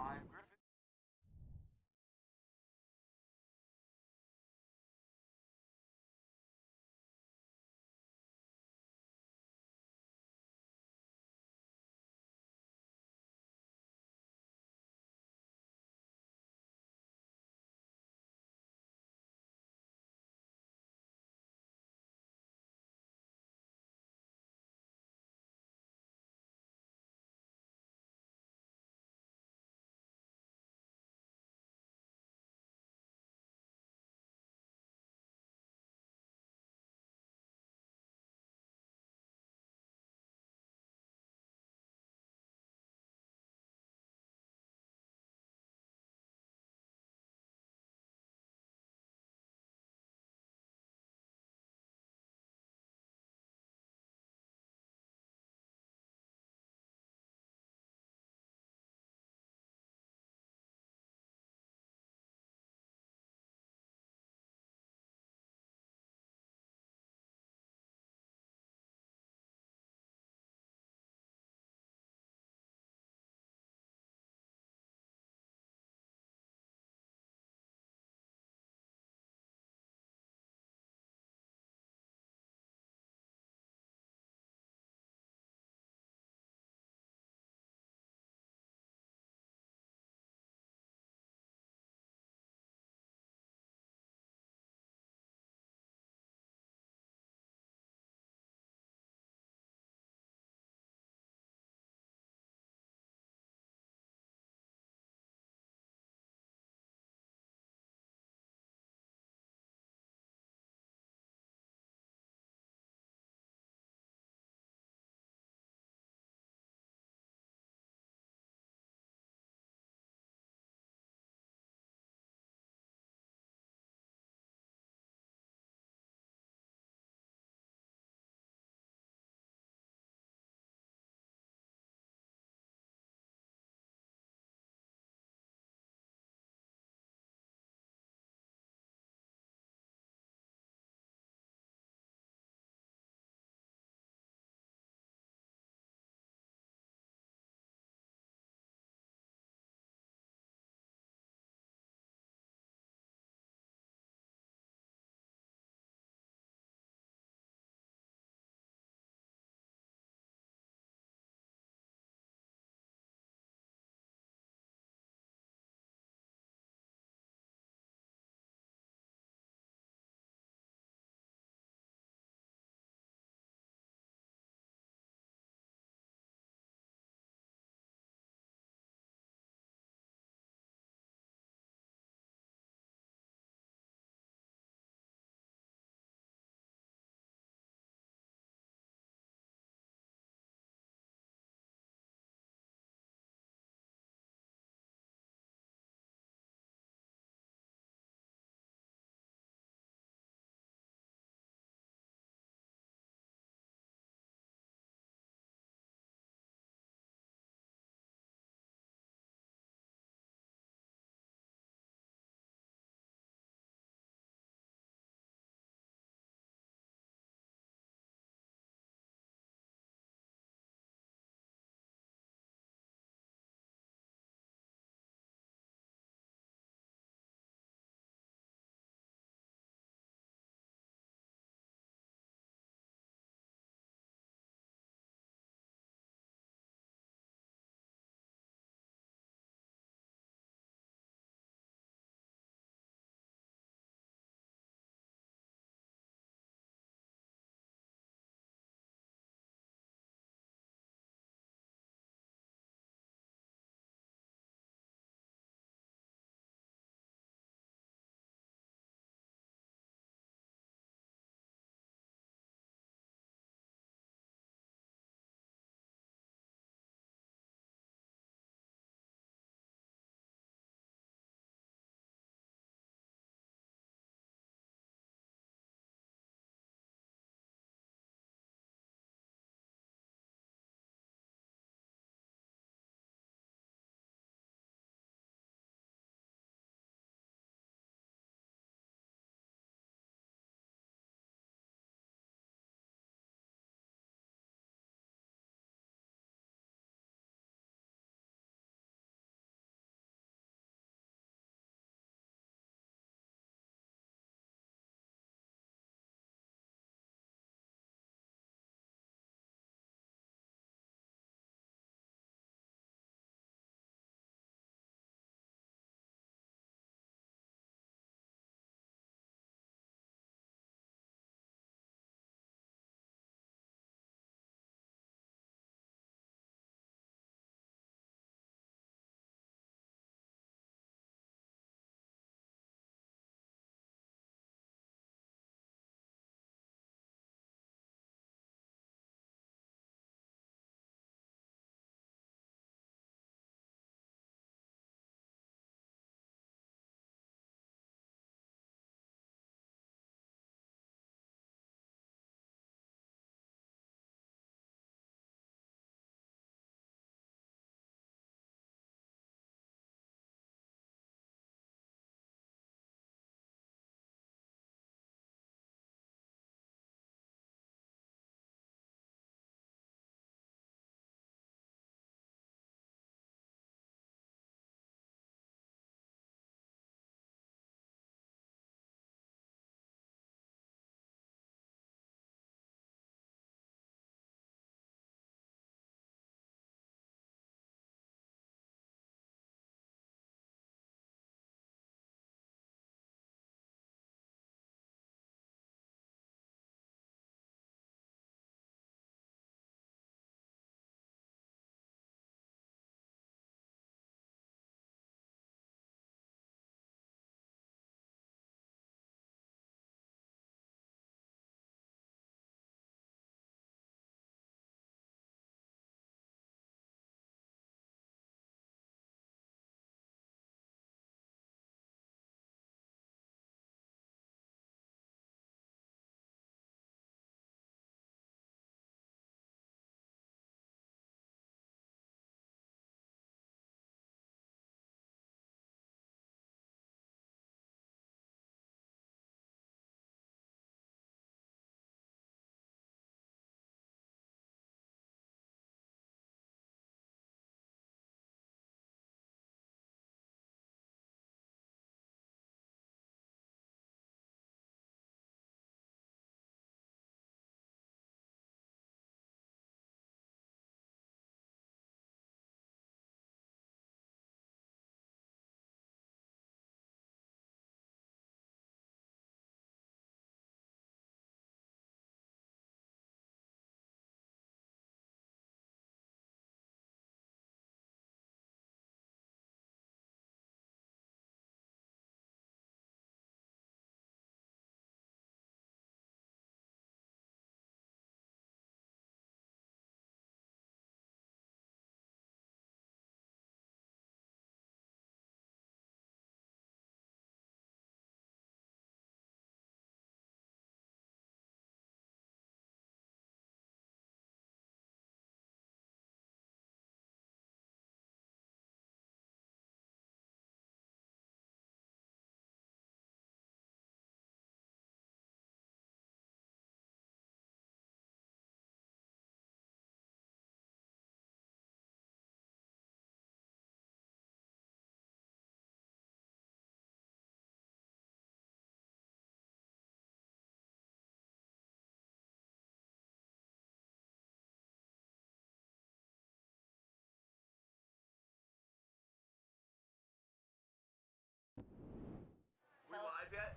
live yet?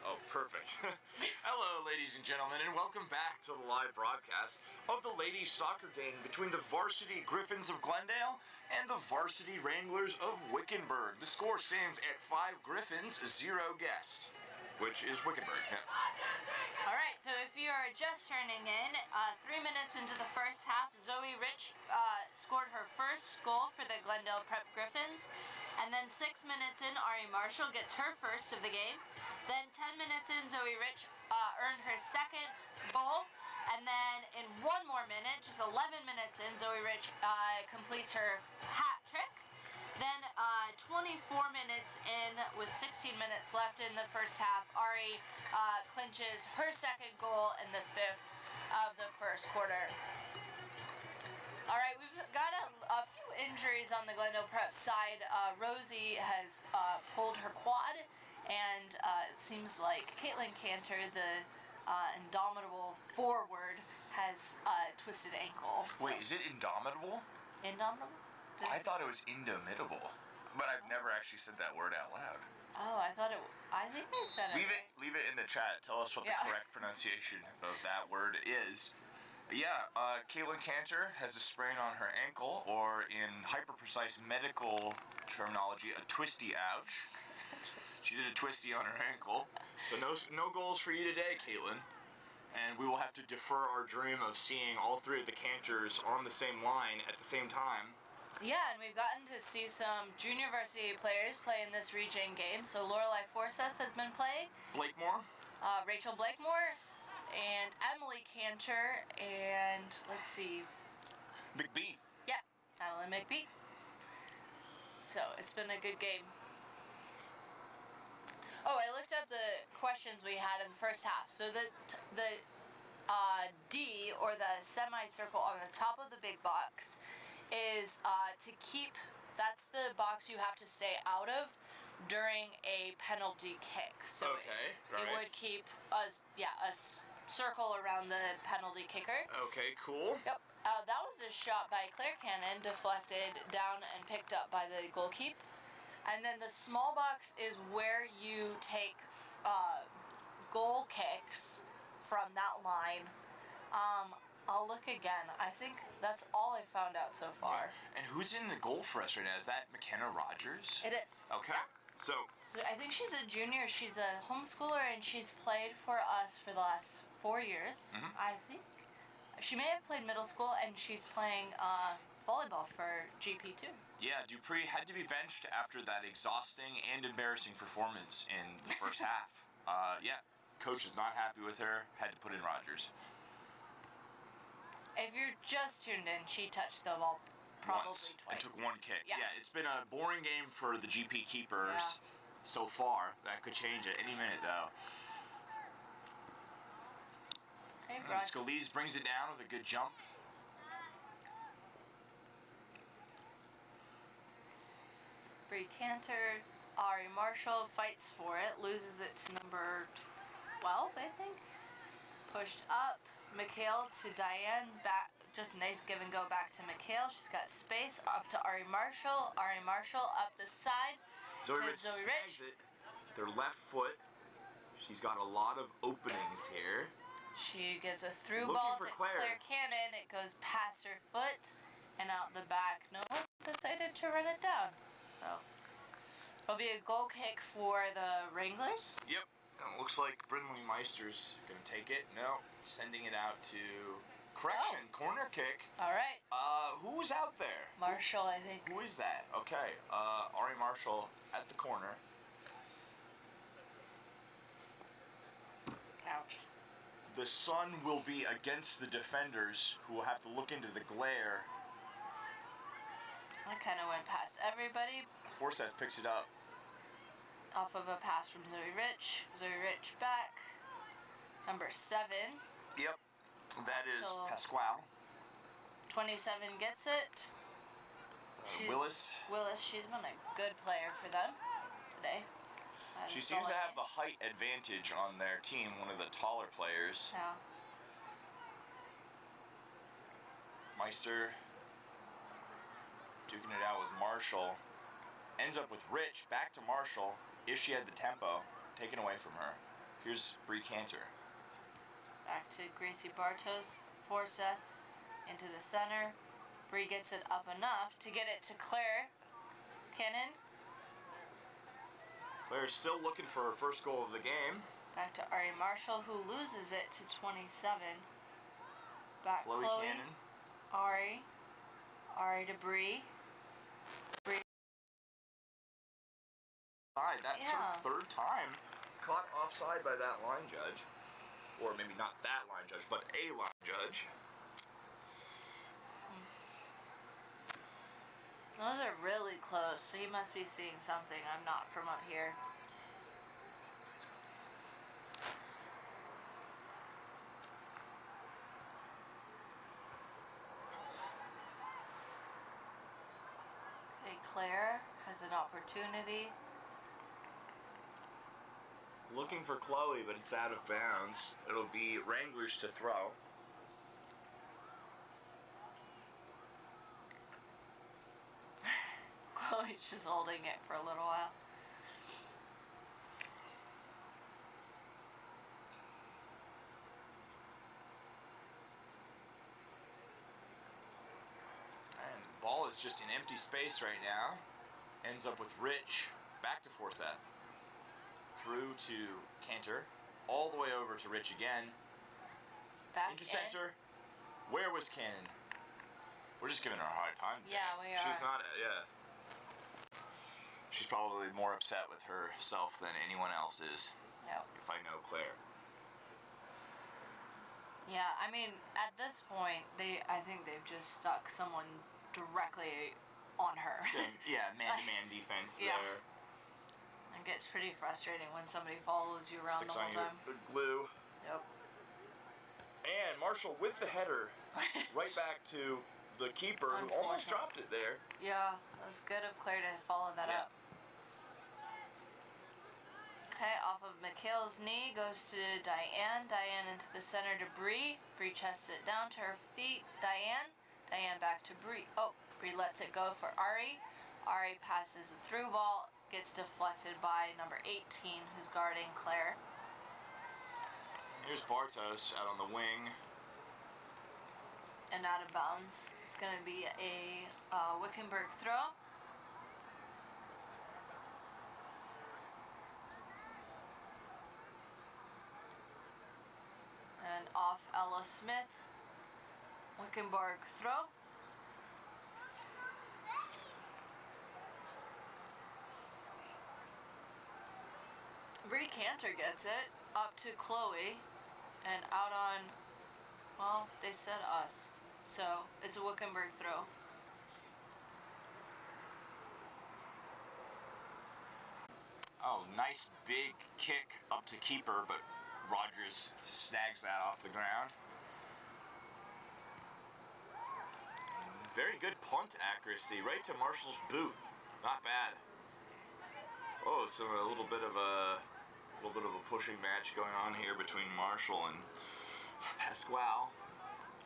Oh, perfect. Hello, ladies and gentlemen, and welcome back to the live broadcast of the ladies' soccer game between the Varsity Griffins of Glendale and the Varsity Wranglers of Wickenburg. The score stands at 5 Griffins, 0 Guest, which is Wickenburg. Yeah. All right, so if you are just turning in, 3 minutes into the first half, Zoe Rich scored her first goal for the Glendale Prep Griffins. And then 6 minutes in, Ari Marshall gets her first of the game. Then 10 minutes in, Zoe Rich earned her second goal. And then in 1 more minute, just 11 minutes in, Zoe Rich completes her hat trick. Then 24 minutes in, with 16 minutes left in the first half, Ari clinches her second goal in the 5th of the first quarter. All right, we've got a few injuries on the Glendale Prep side. Rosie has pulled her quad, and it seems like Caitlin Cantor, the indomitable forward, has twisted ankle. So. Wait, is it indomitable? Indomitable? I thought it was indomitable, but I've never actually said that word out loud. Oh, I thought it. I think I said it. Leave it in the chat. Tell us what the correct pronunciation of that word is. Yeah, Caitlin Cantor has a sprain on her ankle, or in hyper-precise medical terminology, a twisty ouch. She did a twisty on her ankle. So no goals for you today, Caitlin. And we will have to defer our dream of seeing all 3 of the Cantors on the same line at the same time. Yeah, and we've gotten to see some junior varsity players play in this region game. So Lorelei Forsyth has been playing. Blakemore? Rachel Blakemore. And Emily Cantor, and let's see. McBee. Yeah, Adeline McBee. So it's been a good game. Oh, I looked up the questions we had in the first half. So the D, or the semicircle on the top of the big box, is to keep. That's the box you have to stay out of during a penalty kick. So it would keep a circle around the penalty kicker. Okay, cool. Yep. That was a shot by Claire Cannon, deflected down and picked up by the goalkeeper. And then the small box is where you take goal kicks from that line. I'll look again. I think that's all I found out so far. And who's in the goal for us right now? Is that McKenna Rogers? It is. Okay. Yeah. So I think she's a junior. She's a homeschooler, and she's played for us for the last 4 years. Mm-hmm. I think she may have played middle school, and she's playing volleyball for GP2. yeah, Dupree had to be benched after that exhausting and embarrassing performance in the first half. Yeah, coach is not happy with her. Had to put in Rogers. If you're just tuned in, she touched the ball probably Once. twice. And took 1 kick. Yeah. It's been a boring game for the GP keepers so far. That could change at any minute, though. Hey, Brian. Scalise brings it down with a good jump. Bree Cantor, Ari Marshall fights for it, loses it to number 12, I think. Pushed up. McHale to Diane, back, just nice give and go back to McHale. She's got space up to Ari Marshall. Ari Marshall up the side to Zoe Rich. It. Their left foot. She's got a lot of openings here. She gives a through Looking ball for to Claire. Claire Cannon. It goes past her foot and out the back. No one decided to run it down. So it'll be a goal kick for the Wranglers. Yep. Looks like Brindley Meister's going to take it. No. Sending it out to correction. Corner kick. All right. Who's out there? Marshall, I think. Who is that? Okay. Ari Marshall at the corner. Ouch. The sun will be against the defenders, who will have to look into the glare. That kind of went past everybody. Forsyth picks it up. Off of a pass from Zoe Rich. Zoe Rich back. Number 7. Yep. That is So- Pasquale. 27 gets it. Willis. Willis, she's been a good player for them today. She seems to have the height advantage on their team, one of the taller players. Yeah. Meister duking it out with Marshall. Ends up with Rich, back to Marshall, if she had the tempo, taken away from her. Here's Bree Cantor. Back to Gracie Bartos, Forseth, into the center. Bree gets it up enough to get it to Claire Cannon. Claire's still looking for her first goal of the game. Back to Ari Marshall, who loses it to 27. Back Chloe Cannon. Ari to Bree. Bree. That's her third time caught offside by that line judge. Or maybe not that line judge, but a line judge. Those are really close, so he must be seeing something. I'm not from up here. Okay, Claire has an opportunity. Looking for Chloe, but it's out of bounds. It'll be Wranglers to throw. Chloe's just holding it for a little while. And the ball is just in empty space right now. Ends up with Rich, back to Forsyth. Through to Cantor, all the way over to Rich again. Back into center. Where was Cannon? We're just giving her a hard time today. Yeah, we are. She's not, She's probably more upset with herself than anyone else is. Yep. If I know Claire. Yeah, I mean, at this point, I think they've just stuck someone directly on her. Yeah, man-to-man defense yeah. there. It gets pretty frustrating when somebody follows you around Sticks the whole on time. The glue. Yep. And Marshall with the header, right back to the keeper who almost dropped it there. Yeah, it was good of Claire to follow that up. Okay, off of Mikhail's knee goes to Diane. Diane into the center to Bree. Bree chests it down to her feet. Diane. Diane back to Bree. Oh, Bree lets it go for Ari. Ari passes the through ball. Gets deflected by number 18, who's guarding Claire. Here's Bartos out on the wing. And out of bounds. It's going to be a Wickenburg throw. And off Ella Smith. Wickenburg throw. Bree Cantor gets it up to Chloe and out on, well, they said us. So it's a Wickenburg throw. Oh, nice big kick up to keeper, but Rogers snags that off the ground. Very good punt accuracy, right to Marshall's boot. Not bad. Oh, so a little bit of a pushing match going on here between Marshall and Pasquale.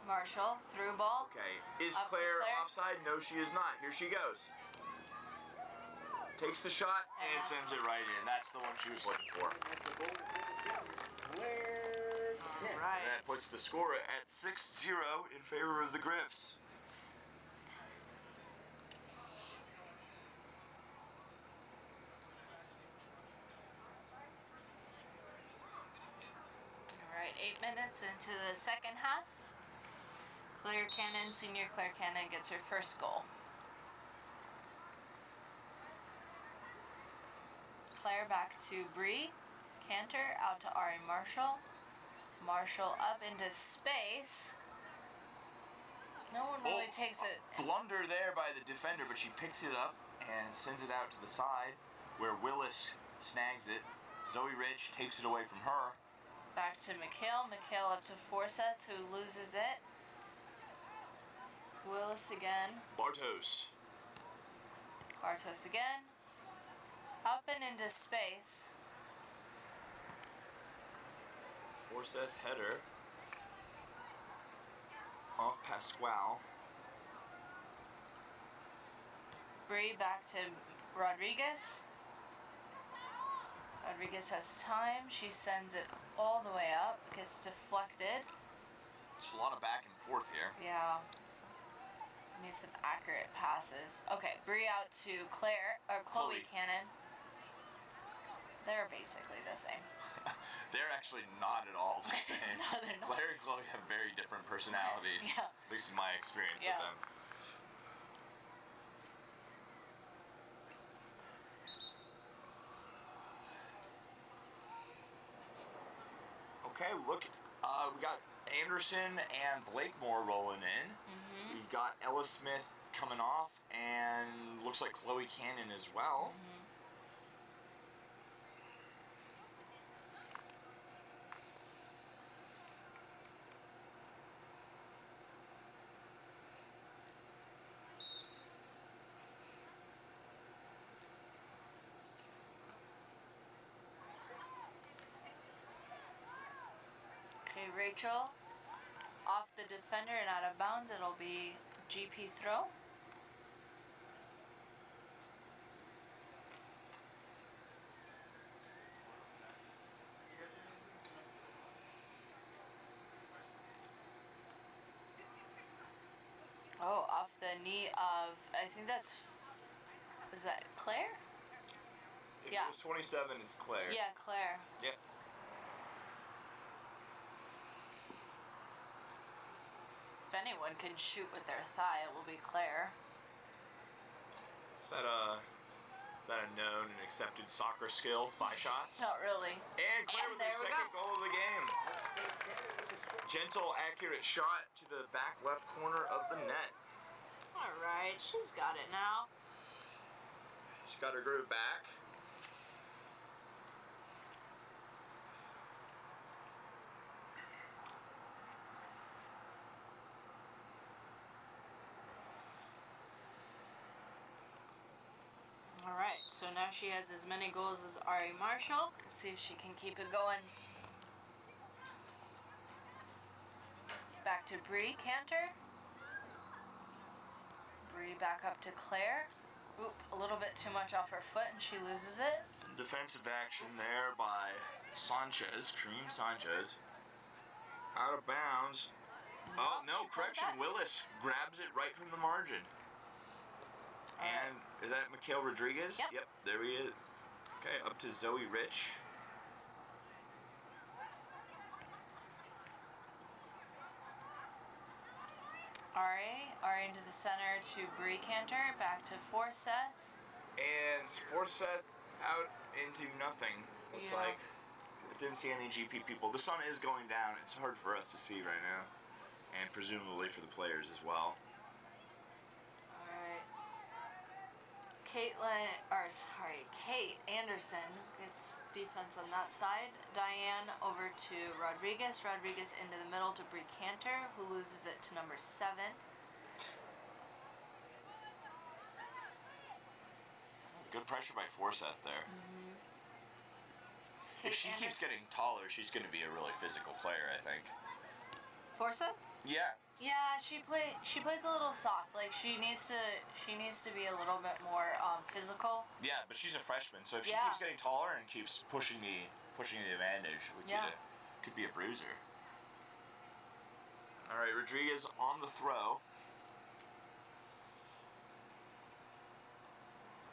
Marshall through ball. Okay, is Claire offside? No, she is not. Here she goes. Takes the shot and sends it right in. That's the one she was looking for. Right. That puts the score at 6-0 in favor of the Griffs. Alright, 8 minutes into the second half. Claire Cannon, senior Claire Cannon, gets her first goal. Claire back to Bree. Cantor out to Ari Marshall. Marshall up into space. No one really takes it. Blunder there by the defender, but she picks it up and sends it out to the side where Willis snags it. Zoe Rich takes it away from her. Back to Mikhail. Mikhail up to Forseth, who loses it. Willis again. Bartos. Bartos again. Up and into space. Forseth header. Off Pasquale. Bree back to Rodriguez. Rodriguez has time. She sends it all the way up. Gets deflected. There's a lot of back and forth here. Yeah. Needs some accurate passes. Okay, Bree out to Claire, or Chloe Cannon. They're basically the same. They're actually not at all the same. No, they're not. Claire and Chloe have very different personalities. Yeah. At least in my experience Yeah. with them. Okay, look, we got Anderson and Blakemore rolling in. Mm-hmm. We've got Ella Smith coming off, and looks like Chloe Cannon as well. Mm-hmm. Okay, Rachel off the defender and out of bounds. It'll be GP throw. Oh, off the knee of, I think that's, is that Claire? If Yeah. it was 27, it's Claire. Yeah, Claire. Yep. If anyone can shoot with their thigh, it will be Claire. Is that a known and accepted soccer skill? 5 shots? Not really. And Claire with her there we second go. goal of the game. Gentle, accurate shot to the back left corner of the net. All right, she's got it now. She got her groove back. All right, so now she has as many goals as Ari Marshall. Let's see if she can keep it going. Back to Bree Cantor. Bree back up to Claire. Oop, a little bit too much off her foot and she loses it. Some defensive action there by Sanchez, Kareem Sanchez. Out of bounds. Oh, no, she pulled correction. back. Willis grabs it right from the margin. And is that Mikhail Rodriguez? Yep. There he is. Okay, up to Zoe Rich. Ari into the center to Bree Cantor. Back to Forseth. And Forseth out into nothing. Looks Yeah. like. Didn't see any GP people. The sun is going down. It's hard for us to see right now. And presumably for the players as well. Alright. Kate Anderson gets defense on that side. Diane over to Rodriguez. Rodriguez into the middle to Bree Cantor, who loses it to number 7. Good pressure by Forseth there. If she keeps getting taller, she's going to be a really physical player, I think. Forseth? Yeah. Yeah, she plays a little soft. Like she needs to be a little bit more physical. Yeah, but she's a freshman, so if she Yeah. keeps getting taller and keeps pushing the advantage, could be a bruiser. All right, Rodriguez on the throw.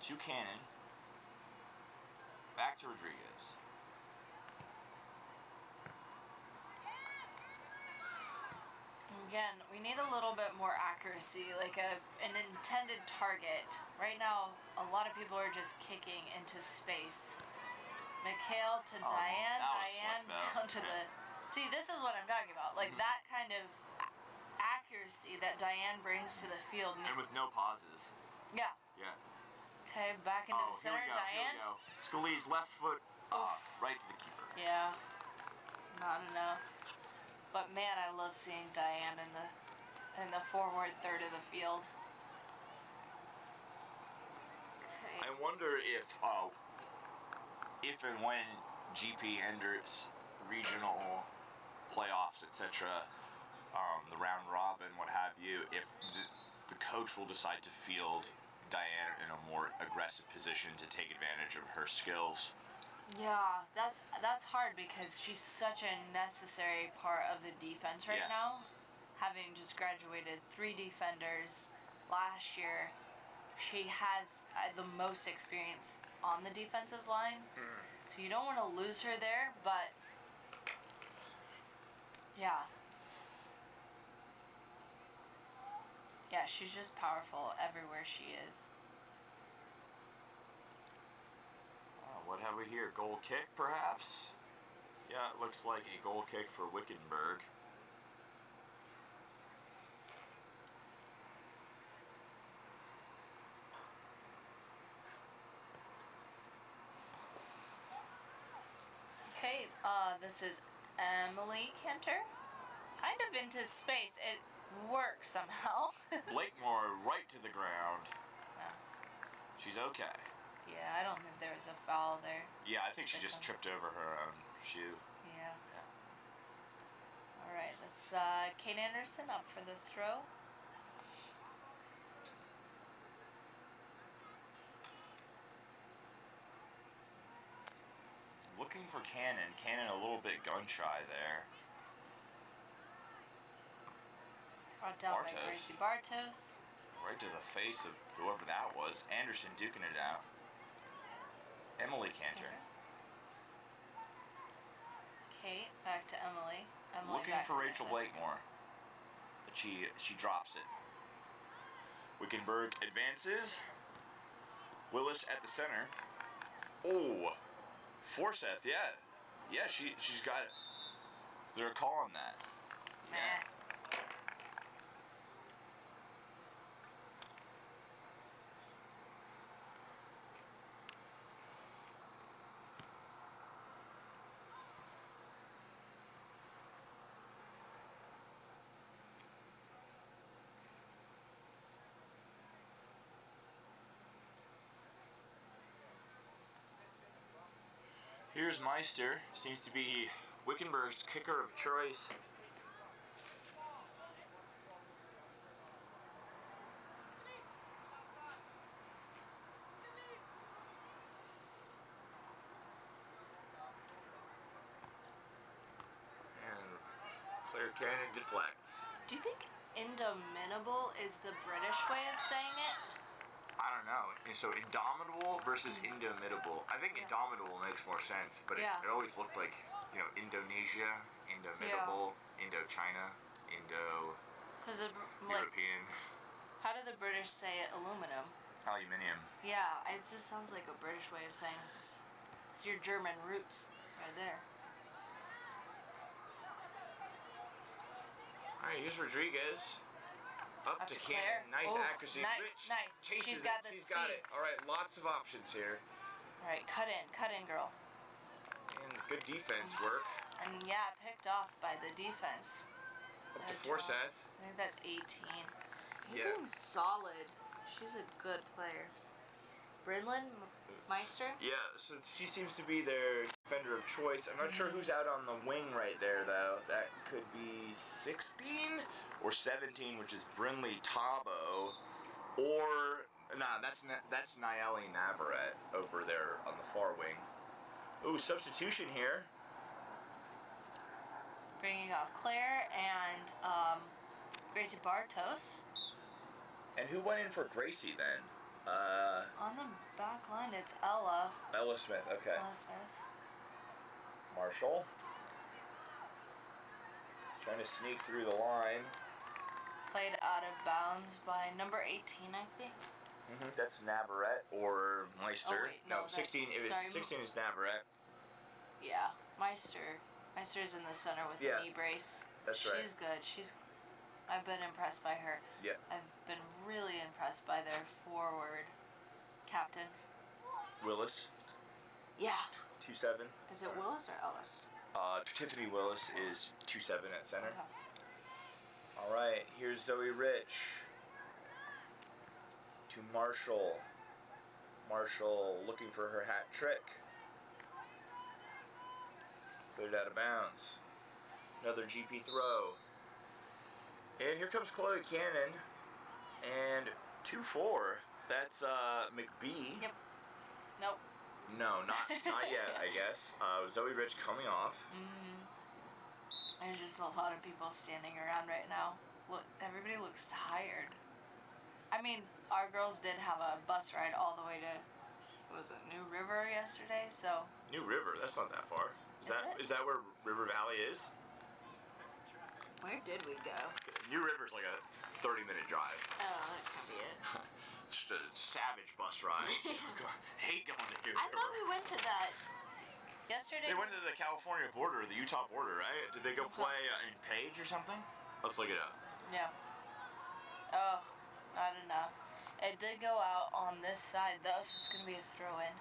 To Cannon. Back to Rodriguez. Again, we need a little bit more accuracy, like an intended target. Right now, a lot of people are just kicking into space. Mikhail to Diane, that was Diane slick, though. down to the... See, this is what I'm talking about. Like that kind of accuracy that Diane brings to the field. And with no pauses. Yeah. Yeah. Okay, back into the center. Here we go, Diane. Here we go. Scalise left foot off, right to the keeper. Yeah. Not enough. But man, I love seeing Diane in the forward third of the field. Okay. I wonder if and when GP enters regional playoffs, etc., the round robin, what have you, if the coach will decide to field Diane in a more aggressive position to take advantage of her skills. Yeah, that's hard because she's such a necessary part of the defense right now. Having just graduated 3 defenders last year, she has the most experience on the defensive line. So you don't want to lose her there, but yeah. Yeah, she's just powerful everywhere she is. What have we here? Goal kick, perhaps? Yeah, it looks like a goal kick for Wickenburg. Okay, this is Emily Cantor. Kind of into space. It works somehow. Blakemore right to the ground. Yeah. She's okay. Yeah, I don't think there was a foul there. Yeah, I think she just tripped over her own shoe. Yeah. Alright, that's Kate Anderson up for the throw. Looking for Cannon. Cannon a little bit gun shy there. Brought down Bartos. by Gracie Bartos. Right to the face of whoever that was. Anderson duking it out. Emily Cantor. Kate, back to Emily. Emily Looking back for to Rachel Nathan. Blakemore. But she drops it. Wickenburg advances. Willis at the center. Oh! Forsyth, yeah. Yeah, she's got it. They're calling that. Meh. Here's Meister. Seems to be Wickenburg's kicker of choice. And Claire Cannon deflects. Do you think indomitable is the British way of saying it? I don't know. So indomitable versus indomitable. I think indomitable makes more sense, but it always looked like, Indonesia, indomitable, Indochina, Because European. how do the British say it? Aluminum. Aluminium. Yeah, it just sounds like a British way of saying it. It's your German roots right there. Alright, here's Rodriguez. Up to Claire. Cannon. Nice Oof, accuracy. Nice. Chases She's got the She's speed. got it. Alright, lots of options here. Alright, cut in, girl. And good defense work. And yeah, picked off by the defense. Up to Good Forsyth. job. I think that's 18. You're Yeah. doing solid. She's a good player. Brinlin Meister? Yeah, so she seems to be their defender of choice. I'm not sure who's out on the wing right there, though. That could be 16 or 17, which is Brinley Tabo, or that's Nayeli Navarrete over there on the far wing. Ooh, substitution here. Bringing off Claire and Gracie Bartos. And who went in for Gracie then? On the back line, it's Ella. Ella Smith. Okay. Ella Smith. Marshall. He's trying to sneak through the line. Played out of bounds by number 18, I think. That's Navarrete or Meister. Oh, wait, no, 16. sorry. 16 is Navarrete. Yeah, Meister. Meister's in the center with the knee brace. That's right. She's good. I've been impressed by her. Yeah. I've been really impressed by their forward captain. Willis. Yeah. 2-7. Is it Willis or Ellis? Tiffany Willis is 2-7 at center. Okay. All right, here's Zoe Rich to Marshall. Marshall looking for her hat trick. Cleared out of bounds. Another GP throw. And here comes Chloe Cannon. And 2-4. That's McBee. Yep. Nope. No, not yet. I guess Zoe Rich coming off. There's just a lot of people standing around right now. Look, everybody looks tired. I mean, our girls did have a bus ride all the way to, what was it, New River yesterday? So. New River? That's not that far. Is that where River Valley is? Where did we go? New River's like a 30-minute drive. Oh, that could be it. It's just a savage bus ride. Hate going to New River. I thought we went to that yesterday. They went to the California border, the Utah border, right? Did they go play in Page or something? Let's look it up. Yeah. Oh, not enough. It did go out on this side, though, so it's going to be a throw-in.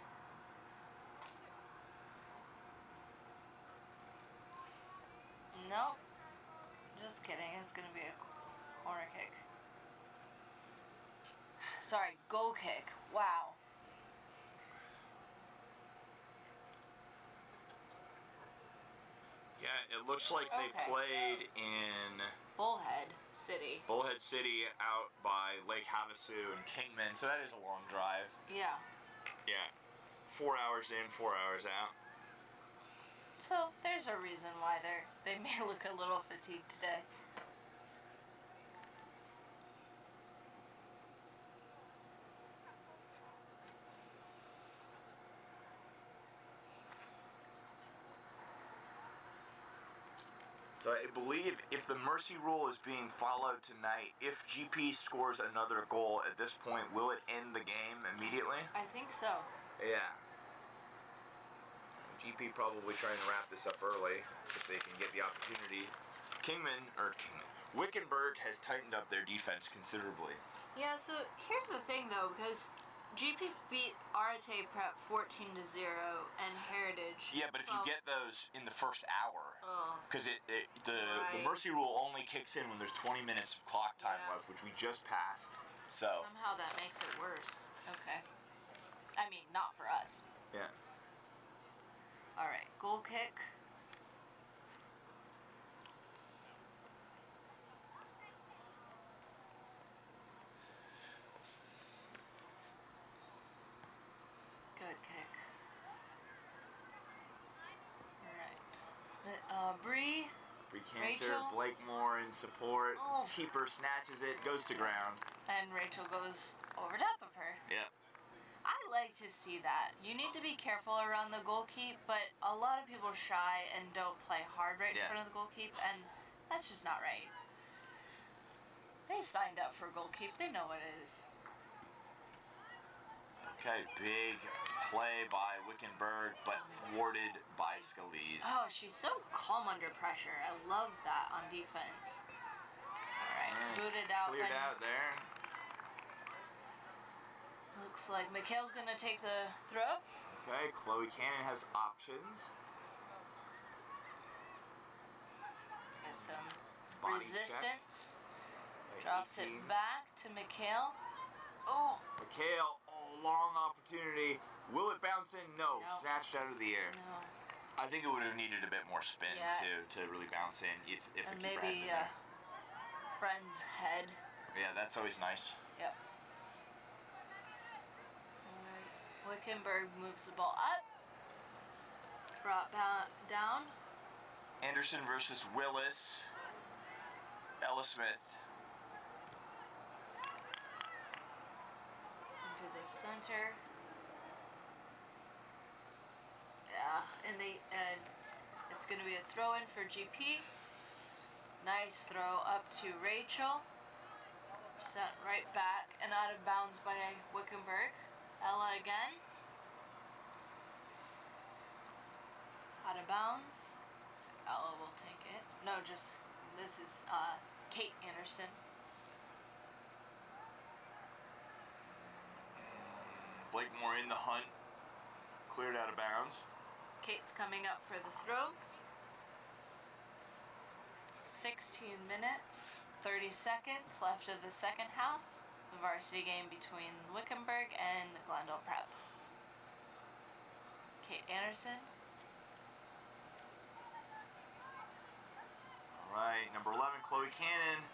Nope. Just kidding. It's going to be a corner kick. Sorry, goal kick. Wow. Yeah, it looks like they played in Bullhead City. Bullhead City out by Lake Havasu and Kingman, so that is a long drive. Yeah. Yeah. 4 hours in, 4 hours out. So there's a reason why they may look a little fatigued today. So I believe if the mercy rule is being followed tonight, if GP scores another goal at this point, will it end the game immediately? I think so. Yeah. GP probably trying to wrap this up early if they can get the opportunity. Wickenburg has tightened up their defense considerably. Yeah, so here's the thing though, because GP beat Arate Prep 14-0 and Heritage. Yeah, but if you get those in the first hour, because the mercy rule only kicks in when there's 20 minutes of clock time left, which we just passed. So somehow that makes it worse. Okay. I mean, not for us. Yeah. All right, goal kick. Good kick. All right. Bree Cantor, Rachel. Blakemore in support. Keeper snatches it, goes to ground. And Rachel goes over top of her. Yeah. I like to see that. You need to be careful around the goalkeep, but a lot of people shy and don't play hard right in front of the goalkeep, and that's just not right. They signed up for goalkeep. They know what it is. Okay, big play by Wickenburg, but thwarted by Scalise. Oh, she's so calm under pressure. I love that on defense. All right, booted out. Cleared out there. Looks like Mikhail's going to take the throw. Okay, Chloe Cannon has options. Has some Body resistance. check. Drops 18. it back to Mikhail. Oh, Mikhail, long opportunity. Will it bounce in? No. Snatched out of the air. No. I think it would have needed a bit more spin to really bounce in if the keeper had been there. Friend's head. Yeah, that's always nice. Yep. Wickenburg moves the ball up. Brought down. Anderson versus Willis. Ella Smith. Into the center. Yeah, and it's going to be a throw-in for GP. Nice throw up to Rachel. Sent right back and out of bounds by Wickenburg. Ella again. Out of bounds. So Ella will take it. No, this is Kate Anderson. Blakemore in the hunt. Cleared out of bounds. Kate's coming up for the throw. 16 minutes, 30 seconds left of the second half. The varsity game between Wickenburg and Glendale Prep. Kate Anderson. All right, number 11, Chloe Cannon.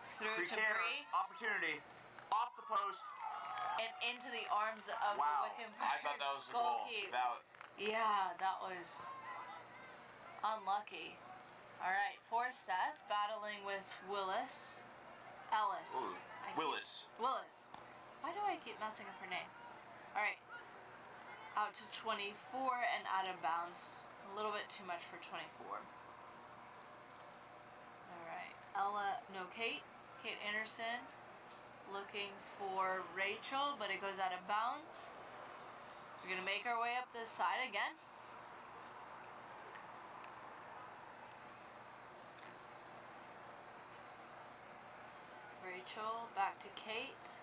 Through to Bree. Opportunity. Off the post. and into the arms of Wow. the Wickenburg I thought that was a goal. goalkeeper. Yeah, that was unlucky. All right, for Seth, battling with Ellis. Ooh, Willis. Willis. Why do I keep messing up her name? All right. Out to 24 and out of bounds. A little bit too much for 24. All right. Kate Anderson looking for Rachel, but it goes out of bounds. We're going to make our way up this side again. Rachel, back to Kate.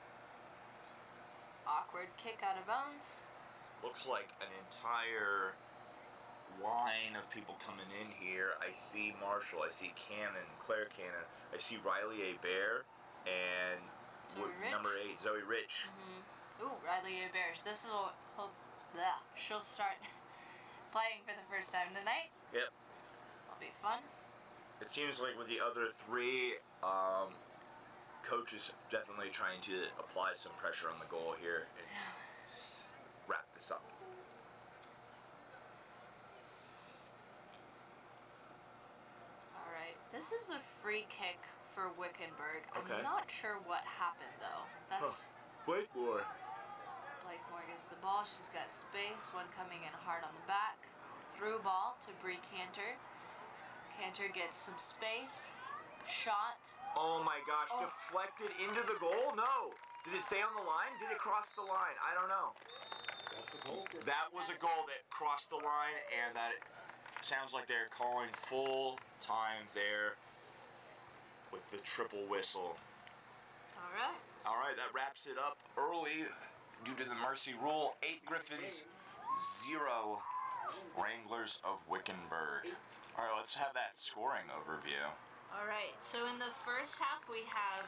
Awkward kick out of bounds. Looks like an entire line of people coming in here. I see Marshall, I see Claire Cannon, I see Riley Bear, and number 8, Zoe Rich. Mm-hmm. Ooh, Riley Bears. She'll start playing for the first time tonight. Yep. It'll be fun. It seems like with the other 3, coach is definitely trying to apply some pressure on the goal here and wrap this up. All right, this is a free kick for Wickenburg. Okay. I'm not sure what happened though. That's Blakemore. Blakemore gets the ball. She's got space. One coming in hard on the back. Through ball to Bree Cantor. Cantor gets some space. Shot. Oh my gosh, deflected into the goal? No. Did it stay on the line? Did it cross the line? I don't know. That was a goal that crossed the line, and that sounds like they're calling full time there with the triple whistle. All right. All right, that wraps it up early due to the mercy rule. 8 Griffins, 0 Wranglers of Wickenburg. All right, let's have that scoring overview. All right, so in the first half we have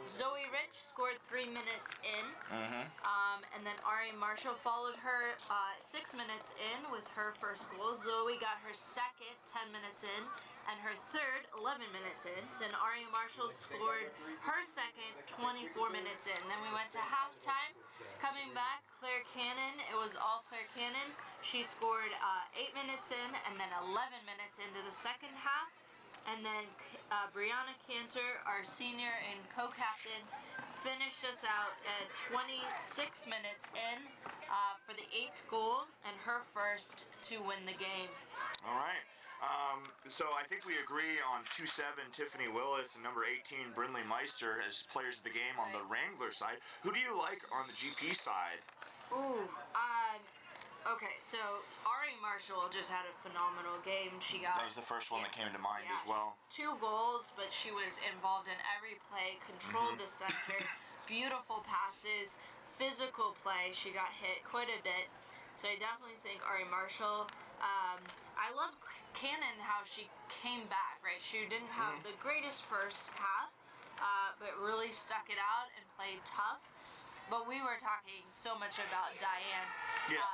Zoe Rich scored 3 minutes in, and then Ari Marshall followed her 6 minutes in with her first goal. Zoe got her second 10 minutes in, and her third 11 minutes in. Then Ari Marshall scored her second 24 minutes in. Then we went to halftime. Coming back, Claire Cannon, it was all Claire Cannon. She scored 8 minutes in, and then 11 minutes into the second half. And then Brianna Cantor, our senior and co-captain, finished us out at 26 minutes in for the 8th goal and her first to win the game. All right. So I think we agree on 2-7 Tiffany Willis and number 18 Brindley Meister as players of the game on the Wrangler side. Who do you like on the GP side? Ooh, okay, so Ari Marshall just had a phenomenal game. She got... That was the first one that came to mind as well. 2 goals, but she was involved in every play, controlled the center, beautiful passes, physical play. She got hit quite a bit. So I definitely think Ari Marshall. I love Cannon, how she came back, right? She didn't have the greatest first half, but really stuck it out and played tough. But we were talking so much about Diane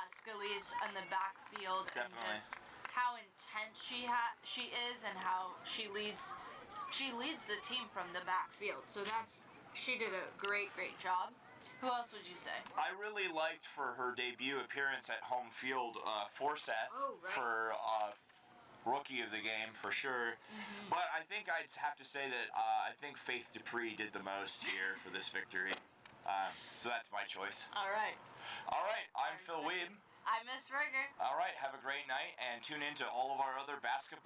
Scalise in the backfield and just how intense she is and how she leads the team from the backfield. So she did a great job. Who else would you say? I really liked for her debut appearance at home field for Seth for rookie of the game for sure. But I think I'd have to say that I think Faith Dupree did the most here for this victory. So that's my choice. All right. I'm Phil Weeb. I'm Miss Rigger. All right, have a great night and tune in to all of our other basketball